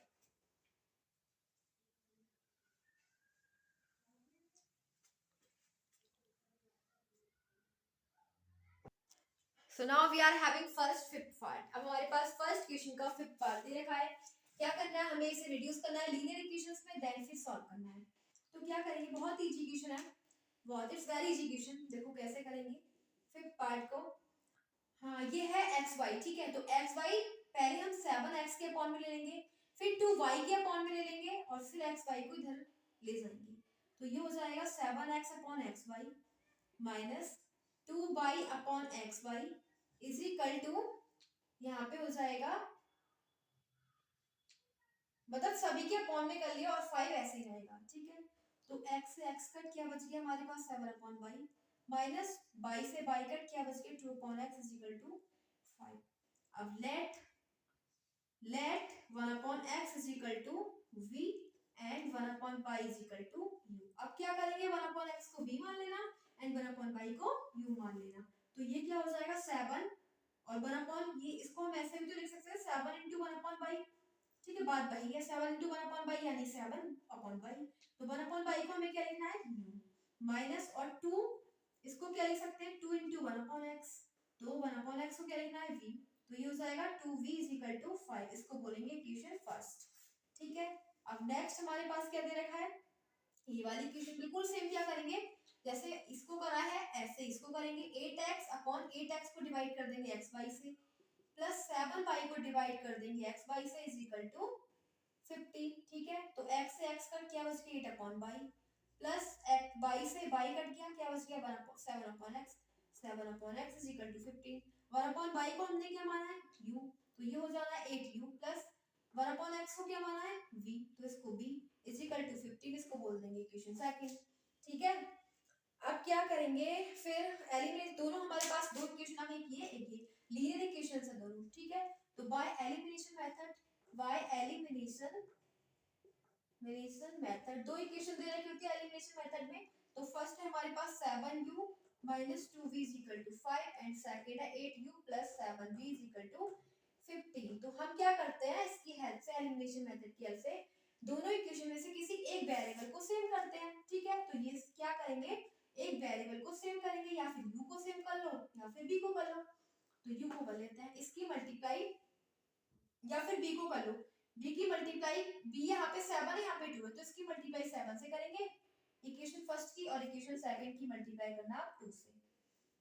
So now we are having first fifth part। अब हमारे पास फर्स्ट क्वेश्चन का फिफ्थ पार्ट दे रखा है, क्या करना है, हमें इसे रिड्यूस करना है लीनियर इक्वेशंस में, देन फिर सॉल्व करना है। तो क्या करेंगे, बहुत इजी क्वेश्चन है, बहुत इट्स वेरी इजी क्वेश्चन। देखो कैसे करेंगे फिफ्थ पार्ट को। हाँ, ये है एक्स वाई, ठीक है, तो एक्स वाई पहले हम 7x के अपॉन में ले लेंगे, फिर 2y के अपॉन में ले लेंगे, और फिर एक्स वाई को इधर ले जाएंगे, तो ये हो जाएगा 7x upon x y minus 2y upon x y is equal to, यहाँ पे हो जाएगा, मतलब सभी के अपॉन में कर लिया और 5 ऐसे ही रहेगा। ठीक है, तो x से x कट क्या बच गया हमारे पास 7 अपॉन वाई माइनस y से y कट क्या बच गया 2 upon x is equal to 5। अब let 1 upon x is equal to v and 1 upon y is equal to u। अब क्या करेंगे, 1 अपॉन x को v मान लेना एंड 1 अपॉन y को u मान लेना, तो ये क्या हो जाएगा 7 और 1 अपॉन, ये इसको हम ऐसे भी तो लिख सकते हैं 7 × 1 अपॉन y। ठीक है, बात वही है, 7 × 1 अपॉन y यानी 7 अपॉन y, तो 1 अपॉन y को हमें क्या लिखना है u माइनस, और 2 इसको क्या लिख सकते हैं 2 × 1 अपॉन x, तो 1 अपॉन x को क्या लिखना है v, तो ये हो जाएगा 2v इज इक्वल टू 5, इसको बोलेंगे इक्वेशन फर्स्ट। ठीक है, अब नेक्स्ट हमारे पास क्या दे रखा है, ये वाली इक्वेशन बिल्कुल सेम क्या करेंगे, जैसे इसको करा है ऐसे इसको करेंगे, 8x अपॉन 8x को डिवाइड कर देंगे xy से, प्लस 7y को डिवाइड कर देंगे xy से इज इक्वल टू 50। ठीक है, तो x से x कट क्या बच गया 8 अपॉन y प्लस y से y कट गया क्या बच गया 7 upon x, 7 upon x is equal to 15। 1 upon y को हमने क्या माना है u, तो ये हो जाना है 8u प्लस 1 अपॉन x को क्या माना है v, तो इसको v इज इक्वल टू 15, इसको बोल देंगे इक्वेशन सेकंड। ठीक है, अब क्या करेंगे, फिर एलिमिनेट, दोनों हमारे पास दो इक्वेशन हमें किए, एक ये लीनियर इक्वेशन है दोनों। ठीक है, तो बाय एलिमिनेशन मेथड दो इक्वेशन दे रखे होते हैं एलिमिनेशन मेथड में। तो फर्स्ट है हमारे पास 7u minus 2v is equal to 5 and second है 8u plus 7v is equal to 15। तो हम क्या करते हैं, इसकी हेल्प से, एलिमिनेशन मेथड की हेल्प से दोनों इक्वेशन में से किसी एक वेरिएबल को सेम करते हैं। ठीक है, तो ये क्या करेंगे, एक वेरिएबल को सेम करेंगे, या फिर u को सेम कर लो या फिर b को कर लो, तो u को कर लेते हैं, इसकी मल्टीप्लाई, या फिर b को कर लो, b की मल्टीप्लाई, b यहाँ पे 7 है यहाँ पे 2 है, तो इसकी मल्टीप्लाई 7 से करेंगे इक्वेशन फर्स्ट की, और इक्वेशन सेकंड की मल्टीप्लाई करना आप 2 से।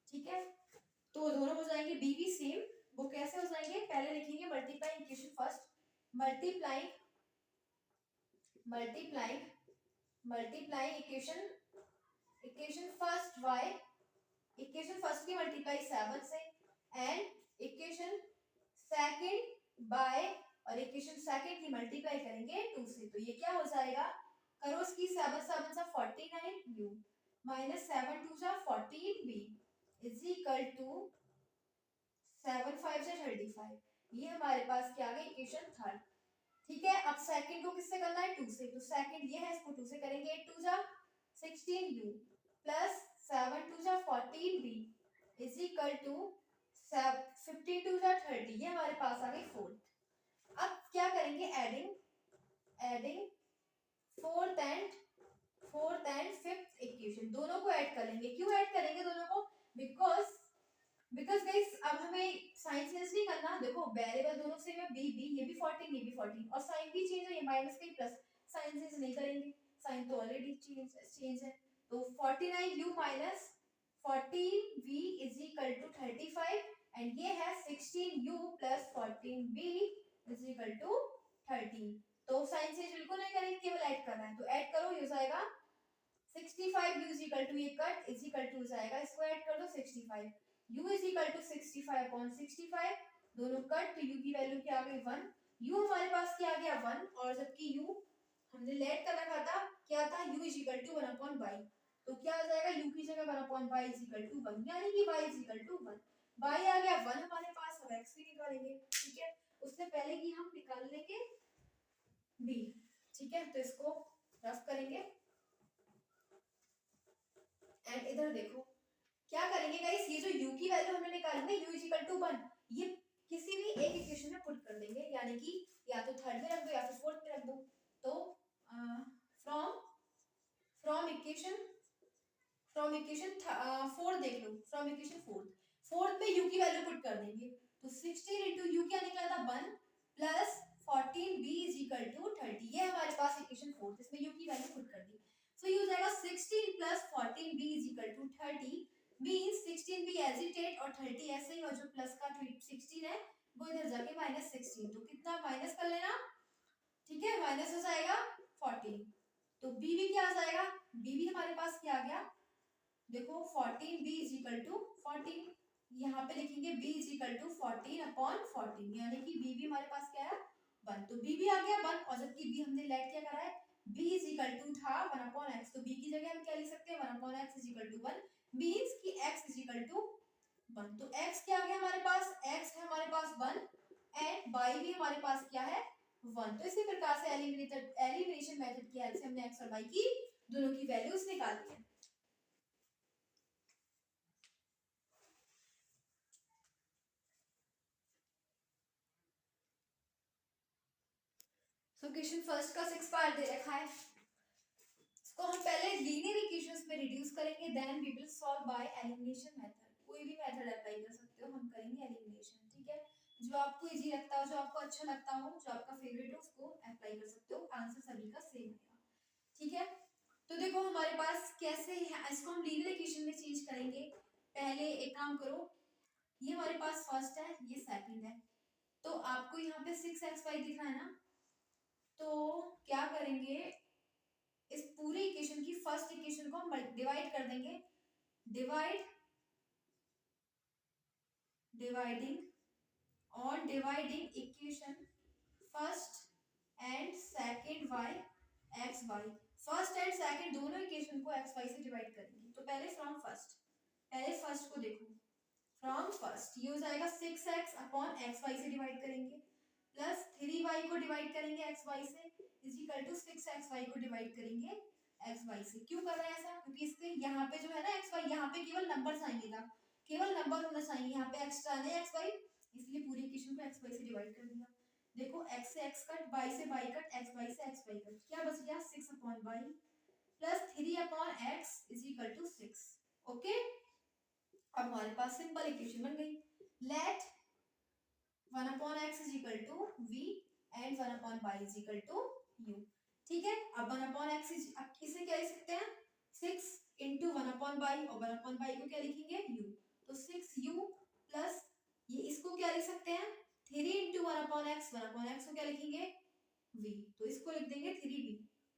ठीक है, तो दोनों हो जाएंगे b भी सेम, वो कैसे हो जाएंगे, पहले लिखेंगे multiply equation first, multiply equation first y, equation first की मल्टीप्लाई 7 से एंड इक्वेशन सेकंड बाय, और इक्वेशन सेकंड की मल्टीप्लाई करेंगे 2 से, तो ये क्या हो जाएगा, करो इसकी 7 7 सा 49u माइनस 7 2 सा 14b इज इक्वल टू 7 5 से 35। ये हमारे पास क्या आ गई इक्वेशन थर्ड। ठीक है, अब सेकंड को किससे करना है 2 से, तो सेकंड ये है, इसको 2 से करेंगे, 8 2 जा 16u प्लस 7 2 जा 14b is equal to 15 to 30, ये हमारे पास आ गई फोर्थ। अब क्या करेंगे, adding fourth and fifth equation, दोनों को ऐड कर लेंगे। क्यों ऐड करेंगे दोनों को? बिकॉज गाइस अब हमें साइन चेंज नहीं करना। देखो वेरिएबल दोनों सेम है, बी बी, ये भी 14 ये भी 14, और साइन भी चेंज है, ये माइनस का ही प्लस, साइन चेंज नहीं करेंगे, साइन तो ऑलरेडी चेंज है। तो 49u minus 14v is equal to 35, and ये है 16u plus 14v is equal to 13। तो साइन चेंज बिल्कुल नहीं करेंगे, केवल ऐड करना है। तो ऐड करो, ये हो जाएगा 65 u इज इक्वल टू, ये कट इज इक्वल टू हो जाएगा, इसको ऐड कर दो 65, u इज इक्वल टू 65 अपॉन 65, दोनों कट, तो u की वैल्यू क्या आ गई 1, u हमारे पास क्या आ गया 1, और जबकि u हमने लेट कर रखा था, क्या था, u is equal to 1 upon y, तो क्या आ जाएगा, u की जगह 1 upon y is equal to 1, यानी कि y is equal to 1, y आ गया 1 हमारे पास। अब x भी निकालेंगे, ठीक है, उससे पहले कि हम निकाल लेंगे b, ठीक है, तो इसको रफ करेंगे। एंड इधर देखो क्या करेंगे गाइस, ये जो u की वैल्यू हमने निकाली ना, u इज इक्वल टू 1, ये किसी भी एक इक्वेशन में पुट कर देंगे, यानी कि या तो थर्ड में रख दो या फिर फोर्थ में रख दो। तो फ्रॉम इक्वेशन 4 देख लो, फ्रॉम इक्वेशन 4 में u की वैल्यू पुट कर देंगे। तो 16 इंटू यू क्या निकला था 1 plus 14b is equal to 30, ये हमारे पास इक्वेशन 4, इसमें u की वैल्यू पुट कर दी। तो ये हो जाएगा 16 plus 14b is equal to 30, means 16b hesitate और 30 ऐसे ही, और जो प्लस का 16 है वो इधर जाके माइनस 16, तो कितना माइनस कर लेना, ठीक है, माइनस हो जाएगा 14। तो b भी क्या आ जाएगा, b भी हमारे पास क्या आ गया, देखो 14b इज इक्वल टू 14, यहाँ पे लिखेंगे b is equal to 14 upon 14, यानी कि b भी हमारे पास क्या है 1, तो b भी आ गया 1, और जबकि b हमने लेट क्या करा है, b इज इक्वल टू था 1 अपॉन x, तो b की जगह हम क्या लिख सकते हैं 1 upon x is equal to 1, means कि x इज इक्वल टू 1। तो x क्या आ गया हमारे पास, x है हमारे पास 1, एंड y भी हमारे पास क्या है 1। तो इसी प्रकार से एलिमिनेशन मेथड की हेल्प से हमने x और y की दोनों की वैल्यूज निकाल ली है। तो क्वेश्चन फर्स्ट का 6 पार्ट दे रखा है, इसको हम पहले लीनियर इक्वेशंस में रिड्यूस करेंगे, then we will solve by elimination method. कोई भी मेथड अप्लाई कर सकते हो, हम करेंगे एलिमिनेशन, ठीक है, जो आपको इजी लगता हो, जो आपको अच्छा लगता हो, जो आपका फेवरेट हो, उसको अप्लाई कर सकते हो, आंसर सभी का सेम आएगा, ठीक है। तो देखो हमारे पास कैसे है, इसको हम लीनियर इक्वेशन में चेंज करेंगे। पहले एक काम करो, ये हमारे पास फर्स्ट है, ये सेकंड है, तो आपको यहाँ पे 6xy दिख रहा है ना, तो क्या करेंगे, इस पूरी इक्वेशन की फर्स्ट इक्वेशन को हम डिवाइड कर देंगे, dividing equation first and second y x y, first and second दोनों इक्वेशन को x y से डिवाइड करेंगे। तो पहले फर्स्ट को देखो, फ्रॉम फर्स्ट ये हो जाएगा 6x अपॉन xy से डिवाइड करेंगे, प्लस 3y को डिवाइड करेंगे xy से, इज इक्वल टू 6xy को डिवाइड करेंगे xy से। क्यों कर रहे हैं ऐसा, क्योंकि इसके यहाँ पे जो है ना xy, यहाँ पे केवल नंबर्स आएंगे था, केवल नंबर होना चाहिए, यहाँ पे एक्स्ट्रा नहीं xy, इसलिए पूरी इक्वेशन को xy से डिवाइड कर दिया। देखो x से x कट, y से y कट, xy से xy कट, क्या बच गया 6 upon y plus 3 upon x is equal to 6। Okay, अब हमारे पास सिंपल इक्वेशन बन गई, let 1 upon x is equal to v and 1 upon y is equal to u, ठीक है। अब 1 अपॉन x अब इसे क्या लिख सकते हैं 6 इंटू 1 अपॉन y, और 1 अपॉन y को क्या लिखेंगे u, तो 6u प्लस ये इसको क्या लिख सकते हैं 3 into 1 upon x, 1 upon x को क्या लिखेंगे v, तो इसको लिख देंगे 3v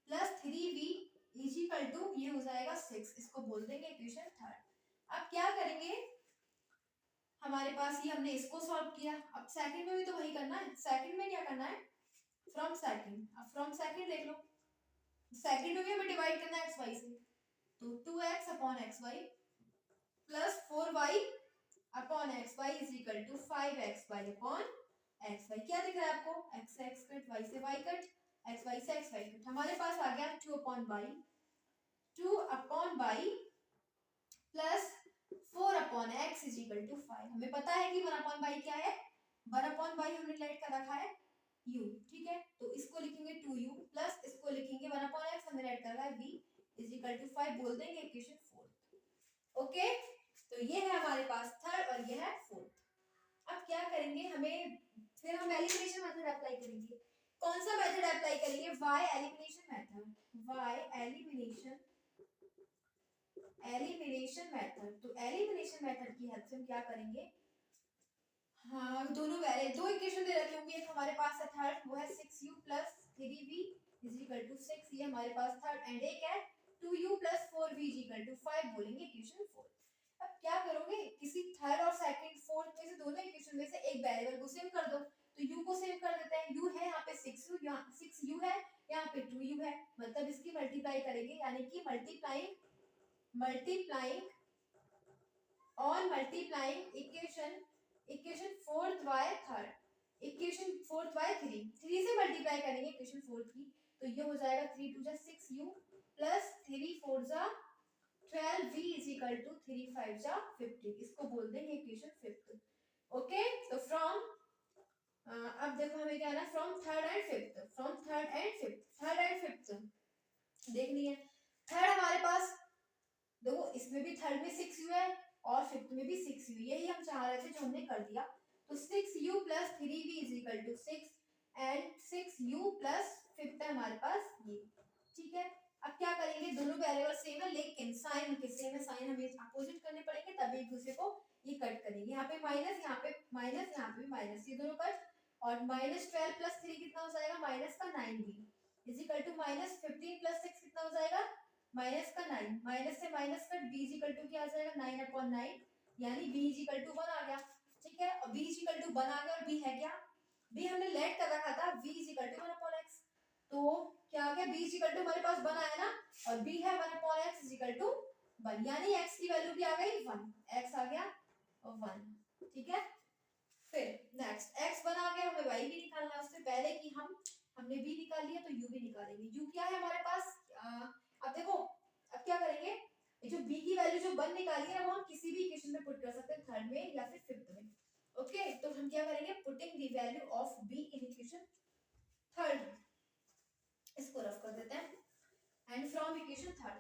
plus 3v is equal to, ये हो जाएगा 6, इसको बोल देंगे इक्वेशन थर्ड। अब क्या करेंगे, हमारे पास ये हमने इसको सॉल्व किया, अब सेकंड में भी तो वही करना है, सेकंड में क्या करना है फ्रॉम सेकंड, अब फ्रॉम सेकंड देख लो, सेकंड में भी हमें डिवाइड करना है xy से, तो 2x upon xy plus 4y upon xy is equal to 5xy upon xy, क्या दिख रहा है आपको x से x कट, y से y कट, xy से xy कट, हमारे पास आ गया 2 upon y plus 4/x is equal to 5। हमें पता है कि 1/y क्या है, 1/y हमने लेट कर रखा है u, ठीक है। तो इसको लिखेंगे 2u प्लस इसको लिखेंगे 1/x हमने लेट कर रखा है v इज इक्वल टू 5, बोल देंगे इक्वेशन 4। ओके, तो ये है हमारे पास थर्ड और ये है फोर्थ। अब क्या करेंगे, हमें फिर हम एलिमिनेशन मेथड अप्लाई करेंगे। कौन सा मेथड अप्लाई करेंगे, y elimination method, y elimination method. तो एलिमिनेशन मेथड की हेल्प से हम क्या करेंगे, हाँ दोनों दो इक्वेशन दे रखे होंगे, एक हमारे पास है थर्ड वो है 6u plus 3v is equal to 6, ये हमारे पास थर्ड, एंड एक है 2u plus 4v is equal to 5, बोलेंगे इक्वेशन 4। अब क्या करोगे, किसी थर्ड और सेकंड फोर्थ में से दोनों इक्वेशन में से एक वेरिएबल को सेम कर दो। तो u को सेम कर देते हैं, u है यहाँ पे 6u, यहाँ 6u है, यहाँ पे 2u है, मतलब इसकी मल्टीप्लाई करेंगे, यानी कि multiplying on multiplying equation fourth by third, equation fourth by 3 से मल्टीप्लाई करेंगे इक्वेशन फोर्थ की, तो ये हो जाएगा 3 2 जा 6u प्लस 3 4 जा 12v इज इक्वल टू 3 5 जा 15, इसको बोल देंगे इक्वेशन फिफ्थ। ओके, तो फ्रॉम अब देखो हमें क्या है, फ्रॉम थर्ड एंड फिफ्थ देख लिए। थर्ड हमारे पास देखो, इसमें भी थर्ड में 6u है और फिफ्थ में भी 6u, यही हम चाह रहे थे जो हमने कर दिया। तो 6u plus 3v is equal to 6 and 6u plus fifth है हमारे पास ये, ठीक है। अब क्या करेंगे, दोनों वेरिएबल सेम है लेकिन साइन उनके सेम है, साइन हमें अपोजिट करने पड़ेंगे तभी एक दूसरे को ये कट करेंगे। यहाँ पे माइनस, यहाँ पे माइनस, यहाँ पे माइनस, ये दोनों कट, और -12 प्लस 3 कितना हो जाएगा, माइनस का 9v is equal to -15 plus 6 कितना हो जाएगा, माइनस का 9, माइनस से minus cut b is equal to क्या आ जाएगा 9/9, यानी b इज इक्वल टू 1 आ गया, ठीक है। और b इज इक्वल टू 1 आ गया, और b है क्या, b हमने लेट कर रखा था v is equal to 1/x, तो क्या आ गया, b इज इक्वल टू हमारे पास 1 आया ना, और b है 1/x इज इक्वल टू 1, यानी x की वैल्यू क्या आ गई 1, x आ गया 1, ठीक है। फिर नेक्स्ट x 1 आ गया, हमें y भी निकालना है, उससे पहले कि हमने b निकाल लिया तो u भी निकालेंगे। u क्या है हमारे पास, अब देखो अब क्या करेंगे, ये जो b की वैल्यू जो 1 निकाली है वो हम किसी भी इक्वेशन में पुट कर सकते हैं, थर्ड में या फिर फिफ्थ में। ओके, तो हम क्या करेंगे, putting the value of b in equation third, इसको रफ कर देते हैं, एंड फ्रॉम इक्वेशन थर्ड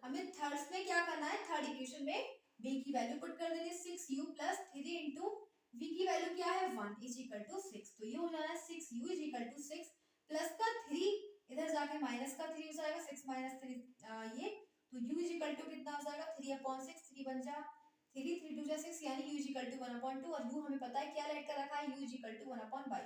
हमें थर्ड्स में क्या करना है, थर्ड इक्वेशन में b की वैल्यू पुट कर देंगे, 6u प्लस 3 इंटू v की वैल्यू क्या है 1 इज इक्वल टू 6, तो ये हो जाना है 6u is equal to 6 plus का 3 इधर जाके माइनस का 3 हो जाएगा, 6 माइनस 3 ये, तो u इज इक्वल टू कितना हो जाएगा 3/6, 3 बन जा 3 3 2 जा 6, यानी u इज इक्वल टू 1/2, और u हमें पता है क्या लेट कर रखा है, u is equal to 1/y,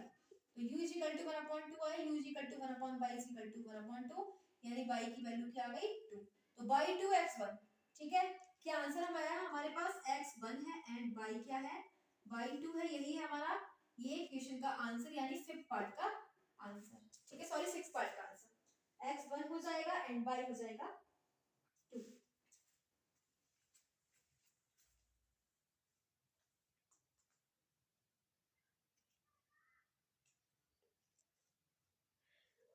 तो u इज इक्वल टू 1/2 है, u is equal to 1/y is equal to 1/2, यानी y की वैल्यू क्या आ गई 2, तो by 2 x1, ठीक है। क्या आंसर हमारा हमारे पास x1 है एंड y क्या है y2 है, यही है हमारा ये इक्वेशन का आंसर, यानी फिफ्थ पार्ट का आंसर, ठीक है, सॉरी सिक्स पार्ट का आंसर, x1 हो जाएगा एंड y हो जाएगा 2।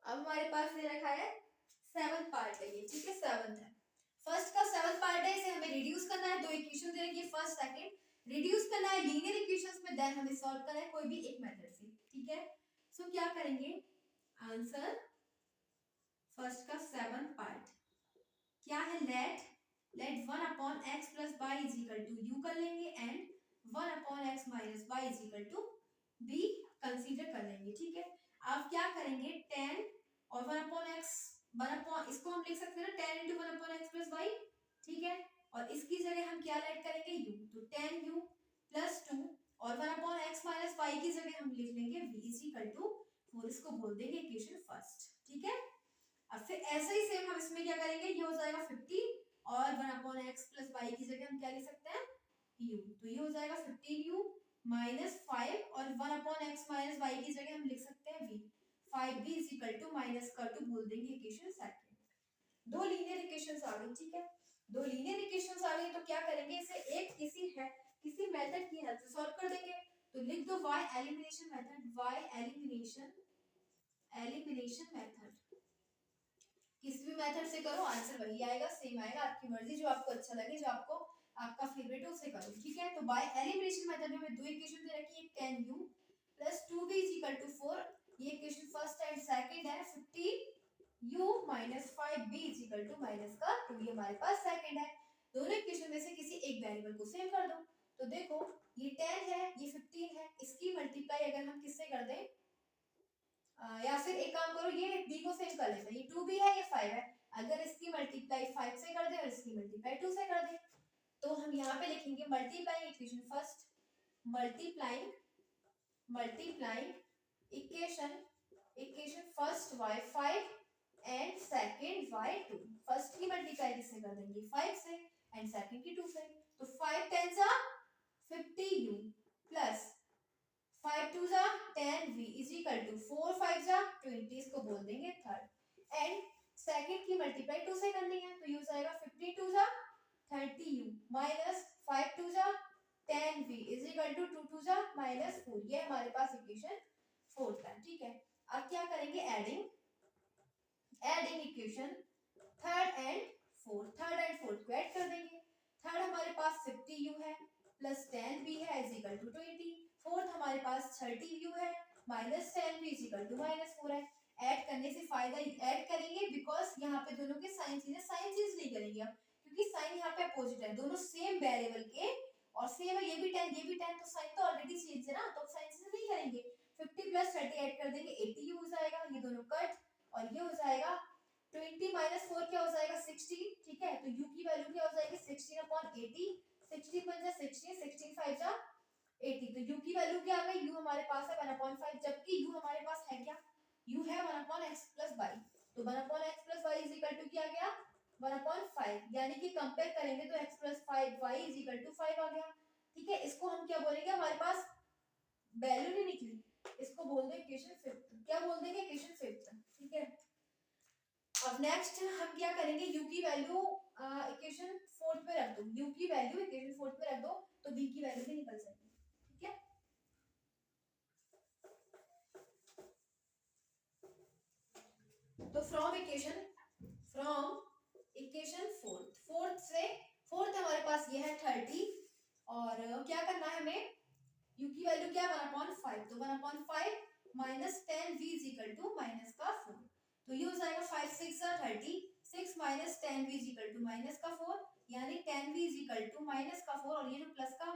अब हमारे पास दे रखा है सेवंथ पार्ट है ये, ठीक है, सेवंथ है, फर्स्ट का सेवंथ पार्ट है, इसे हमें रिड्यूस करना है, दो इक्वेशन दे रखी है फर्स्ट सेकंड, रिड्यूस करना है लीनियर इक्वेशंस में, देन हमें सॉल्व करना है कोई भी एक मेथड से, ठीक है। सो क्या करेंगे, आंसर फर्स्ट का सेवंथ पार्ट क्या है, let 1/x plus y is equal to u कर लेंगे, and 1/x minus y is equal to b consider कर लेंगे, ठीक है। आप क्या करेंगे, 10 और 1/x इसको हम लिख सकते हैं ना 10 into 1/x प्लस y, ठीक है, और इसकी जगह हम क्या लेट करेंगे u, तो 10u प्लस 2 और 1/x माइनस y की जगह हम लिख लेंगे v इज इक्वल टू 4, इसको बोल देंगे इक्वेशन फर्स्ट, ठीक है। अब फिर ऐसे ही सेम हम इसमें क्या करेंगे, ये हो जाएगा 50 और 1/x प्लस y की जगह हम क्या लिख सकते हैं u, तो ये हो जाएगा 15u माइनस 5 और 1/x माइनस y की जगह हम लिख सकते हैं v, 5b is equal to minus कर टू बोल देंगे इक्वेशन सेकंड। दो लीनियर इक्वेशंस आ गई, ठीक है, दो लीनियर इक्वेशंस आ गई, तो क्या करेंगे, इसे एक किसी मेथड की हेल्प से सॉल्व कर देंगे, तो लिख दो y elimination method, y elimination method किसी भी मेथड से करो आंसर वही आएगा, सेम आएगा, आपकी मर्जी, जो आपको अच्छा लगे, जो आपको आपका फेवरेट है उसे करो, ठीक है। तो बाय एलिमिनेशन मेथड में हमें दो इक्वेशन दे रखी है, एक 10u plus 2b is equal to 4, ये इक्वेशन फर्स्ट एंड सेकंड है, 15u minus 5b is equal to minus का 2, ये हमारे पास सेकंड है। दोनों इक्वेशन में से किसी एक वेरिएबल को सेम कर दो। तो देखो ये 10 है, ये 15 है, इसकी मल्टीप्लाई अगर हम किससे कर दें, या फिर एक काम करो, ये b को सेम कर लेते हैं, ये 2b है, ये 5 है, अगर इसकी मल्टीप्लाई 5 से कर दे और इसकी मल्टीप्लाई 2 से कर दे, तो हम यहाँ पे लिखेंगे multiplying equation first, multiplying equation first y 5 and second y 2। First की मल्टीप्लाई किससे कर देंगे, 5 से, एंड सेकंड की 2 से। तो 5 10 जा 50u प्लस 5 2 जा 10v इज इक्वल टू 4 5 जा 20, इसको बोल देंगे थर्ड, एंड सेकंड की मल्टीप्लाई 2 से करनी है, तो यूज आएगा 52 जा 30u माइनस 5 2 जा 10v इज इक्वल टू 2 2 जा माइनस 4, ये हमारे पास इक्वेशन फोर्थ है, ठीक है। अब क्या करेंगे, adding equation third and fourth को ऐड कर देंगे। थर्ड हमारे पास 50u है प्लस 10v है इज इक्वल टू 20, फोर्थ हमारे पास 30u है minus 10v is equal to minus 4 है। ऐड करने से फायदा, ऐड करेंगे बिकॉज यहाँ पे दोनों के साइन चेंज नहीं करेंगे अब, क्योंकि साइन यहाँ पे अपोजिट है, दोनों सेम वेरिएबल के, और सेम है, ये भी 10 ये भी 10, तो साइन तो ऑलरेडी चेंज है ना, तो साइन चेंज नहीं करेंगे। 50 प्लस 30 ऐड कर देंगे, 80u हो जाएगा, ये दोनों कट, और ये हो जाएगा 20 माइनस 4 क्या हो जाएगा 16, ठीक है। तो u की वैल्यू क्या हो जाएगी 16 अपॉन 80, 16 बन जा 16, 16 5 जा 80, तो u की वैल्यू क्या आ गई, u हमारे पास है 1 अपॉन 5, जबकि u हमारे पास है क्या, u है 1 अपॉन x प्लस y, तो 1 upon x plus y is equal to क्या आ गया 1 अपॉन 5, यानी कि कंपेयर करेंगे तो x plus 5 y is equal to 5 आ गया, ठीक है। इसको हम क्या बोलेंगे, हमारे पास वैल्यू नहीं निकली, इसको बोल दो इक्वेशन फिफ्थ, क्या बोल देंगे इक्वेशन फिफ्थ, ठीक है। अब नेक्स्ट हम क्या करेंगे, u की वैल्यू इक्वेशन फोर्थ में रख दो, u की वैल्यू इक्वेशन फोर्थ में रख दो, तो b की वैल्यू भी निकल जाएगी, ठीक है। तो फ्रॉम इक्वेशन फोर्थ से, फोर्थ हमारे पास ये है 30, और क्या करना है हमें, u की वैल्यू क्या 1 अपॉन 5, तो 1 upon 5 minus 10v is equal to minus का 4, तो ये हो जाएगा 5 6 30, 6 minus 10v is equal to minus का 4, यानी 10v is equal to minus का 4, और ये जो प्लस का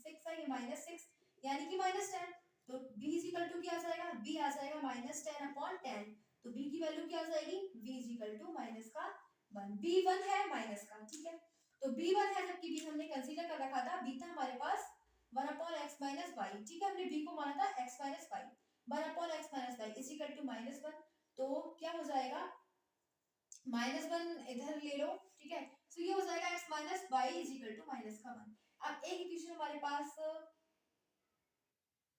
6 है ये माइनस 6, यानी कि माइनस 10, तो b इज इक्वल टू क्या आ जाएगा, b आ जाएगा माइनस 10 अपॉन 10, तो b की वैल्यू क्या आ जाएगी, b is equal to minus का 1, b1 है माइनस का, ठीक है। तो b1 है, जबकि b हमने कंसीडर कर रखा था, b था हमारे पास 1 अपॉन x माइनस y, ठीक है, हमने b को माना था x minus y, 1 upon x minus y is equal to minus 1, तो क्या हो जाएगा माइनस 1 इधर ले लो, ठीक है, तो ये हो जाएगा x minus y is equal to minus का 1। अब एक इक्वेशन हमारे पास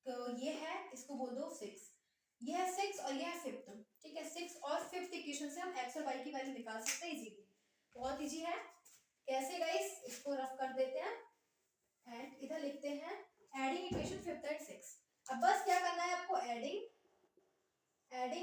तो ये है, इसको बोल दो 6, ये है 6 और ये है फिफ्थ, ठीक है। 6 और फिफ्थ इक्वेशन से हम x और y की वैल्यू निकाल सकते हैं इजीली, बहुत इजी है। कैसे गाइस, इसको रफ कर देते हैं एंड इधर लिखते हैं एडिंग इक्वेशन फिफ्थ एंड 6। अब बस क्या करना है आपको, एडिंग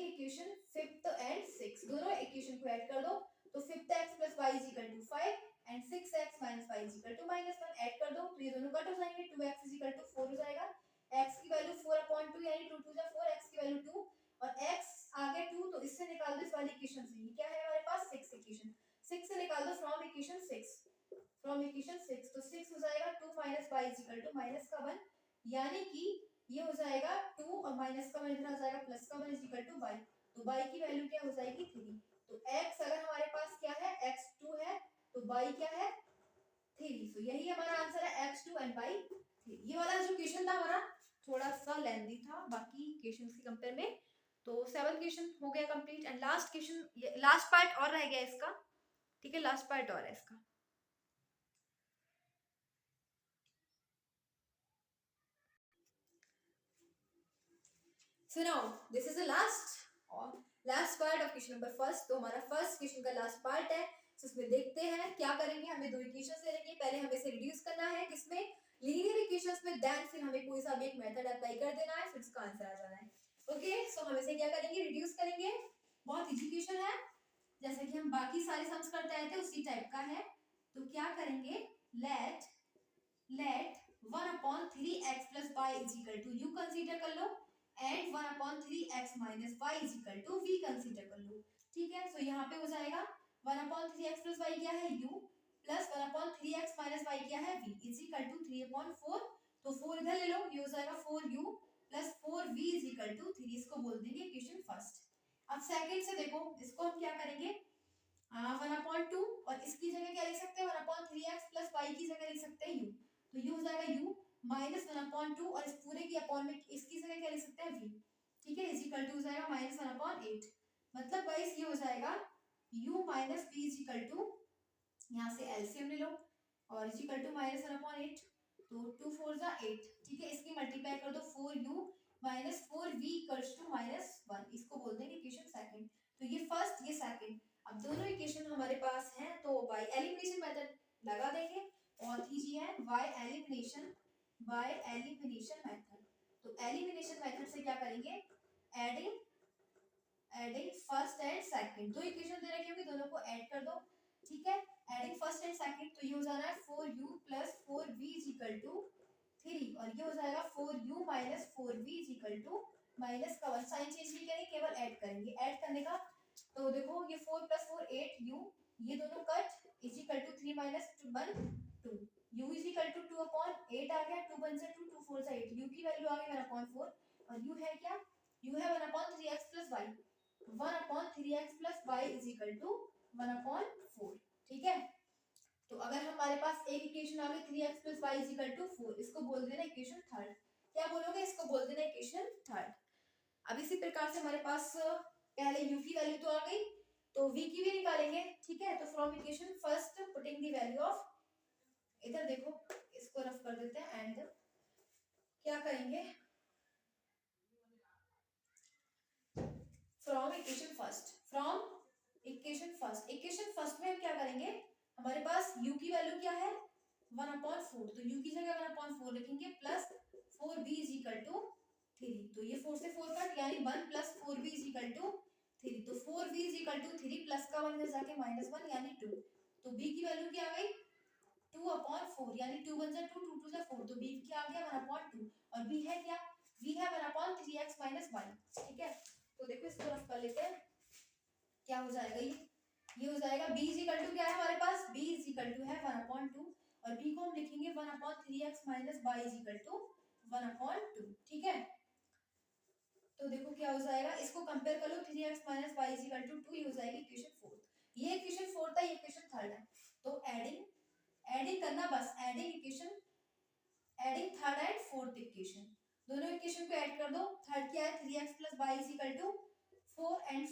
इक्वेशन फिफ्थ एंड 6, दोनों इक्वेशन को ऐड कर दो, तो fifth x plus y is equal to 5 and 6x minus y is equal to minus 1, add कर दो, तो ये दोनों कट हो जाएंगे, 2x इज इक्वल टू 4 हो जाएगा, x की वैल्यू 4 अपॉन 2 यानी 2 2 जा 4, x की वैल्यू 2, और x आगे 2, तो इससे निकाल दो इस वाली इक्वेशन से, ये क्या है हमारे पास 6 इक्वेशन, 6 से निकाल दो फ्रॉम इक्वेशन 6, तो 6 हो जाएगा 2 minus y is equal to minus का 1, यानी कि ये हो जाएगा 2 और माइनस का 1 इधर आ जाएगा प्लस का 1 इज इक्वल टू y, तो y की वैल्यू क्या हो जाएगी 3, तो x अगर हमारे पास क्या है x 2 है, तो y क्या है 3, तो यही हमारा आंसर है x2 एंड y 3। ये वाला जो क्वेश्चन था हमारा थोड़ा सा लेंथी था बाकी क्वेश्चंस के कंपेयर में, तो 7 क्वेश्चन हो गया complete, and last question, last part और रह गया इसका, ठीक है, लास्ट पार्ट और है इसका। So now this is the last part of question number first, तो हमारा फर्स्ट क्वेश्चन का लास्ट पार्ट है, तो इसमें देखते हैं क्या करेंगे। हमें दो इक्वेशंस ले लेंगे, पहले हमें इसे रिड्यूस करना है किसमें, लीनियर इक्वेशंस में, देन फिर हमें कोई सा भी एक मेथड अप्लाई कर देना है, फिर इसका आंसर आ जाना है। ओके, सो हम इसे क्या करेंगे, रिड्यूस करेंगे, बहुत इजी क्वेश्चन है। जैसे कि हम बाकी सारे सम्स करते आए थे उसी टाइप का है। तो क्या करेंगे, let 1/3x plus y is equal to u consider कर लो and 1/3x minus y is equal to v consider कर लो। ठीक है, सो यहाँ पे हो जाएगा 1/3x plus y क्या है u plus 1/3x minus y क्या है v इज इक्वल टू 3/4। तो 4 इधर ले लो, ये हो जाएगा 4u plus 4v is equal to 3। इसको बोल देंगे इक्वेशन फर्स्ट। अब सेकंड से देखो, इसको हम क्या करेंगे 1/2 और इसकी जगह क्या लिख सकते हैं 1/3x प्लस y की जगह लिख सकते हैं u। तो ये हो जाएगा u माइनस 1/2 और इस पूरे की अपॉन में इसकी जगह क्या लिख सकते हैं v। ठीक है, इज इक्वल टू हो जाएगा -1/8। मतलब गाइस ये हो जाएगा u minus v is equal to, यहाँ से एलसीएम ले लो और इज इक्वल टू -1/8। तो 2 4 जा 8। ठीक है, इसकी मल्टीप्लाई कर दो 4u minus 4v equals to -1। इसको बोल देंगे इक्वेशन सेकंड। तो ये फर्स्ट ये सेकंड, अब दोनों इक्वेशन हमारे पास हैं तो बाय एलिमिनेशन मेथड लगा देंगे और कीजिए बाय एलिमिनेशन मेथड। तो एलिमिनेशन मेथड से क्या करेंगे, एडिंग फर्स्ट एंड सेकंड, दो इक्वेशन दे रखी होगी दोनों को ऐड कर दो। ठीक है, एडिंग फर्स्ट एंड सेकंड, तो ये हो जाना है 4u plus 4v is equal to 3 और ये हो जाएगा 4u minus 4v is equal to minus का 1। साइन चेंज नहीं करेंगे, केवल ऐड करेंगे। ऐड करने का तो देखो ये 4 प्लस 4 8u, ये दोनों cut is equal to 3 minus 1 2, u is equal to 2/8 आ गया, 2 1 से 2 2 4 से 8, u की वैल्यू आ गई 1/4 और u है क्या, u है 1/3x plus y, 1/3x plus y is equal to 1/4। ठीक है, तो अगर हमारे पास एक इक्वेशन आ गई 3x plus y is equal to 4, इसको बोल देना इक्वेशन थर्ड। क्या बोलोगे, इसको बोल देना इक्वेशन थर्ड। अब इसी प्रकार से हमारे पास पहले u की वैल्यू तो आ गई, तो v की भी निकालेंगे। ठीक है, तो from equation first putting the value of, इधर देखो इसको रफ कर देते हैं एंड क्या करेंगे फ्रॉम इक्वेशन फर्स्ट में हम क्या करेंगे, हमारे पास u की वैल्यू क्या है 1/4, तो u की जगह 1/4 लिखेंगे plus 4v is equal to 3। तो ये 4 से 4 कट यानी 1 plus 4v is equal to 3। तो 4v is equal to 3 plus का 1 इधर जाके -1 यानी 2। तो b की वैल्यू क्या आ गई 2/4 यानी 2 1 2 2 2 4, तो b क्या आ गया 1/2 और b है क्या, b है 1/3x माइनस 1। ठीक है, तो देखो इसको रफ कर लेते हैं, क्या हो जाएगा ये हो जाएगा b इज इक्वल टू क्या है हमारे पास, b इज इक्वल टू है 1/2 और b को हम लिखेंगे 1/3x minus y is equal to 1/2। ठीक है, तो देखो क्या हो जाएगा, इसको कंपेयर कर लो 3x minus y is equal to 2, ये हो जाएगी इक्वेशन फोर्थ। ये इक्वेशन फोर्थ है, ये इक्वेशन थर्ड है। तो एडिंग करना बस, adding third and fourth equation, दोनों इक्वेशन को ऐड कर दो। थर्ड क्या है 3x plus y is equal to 4 and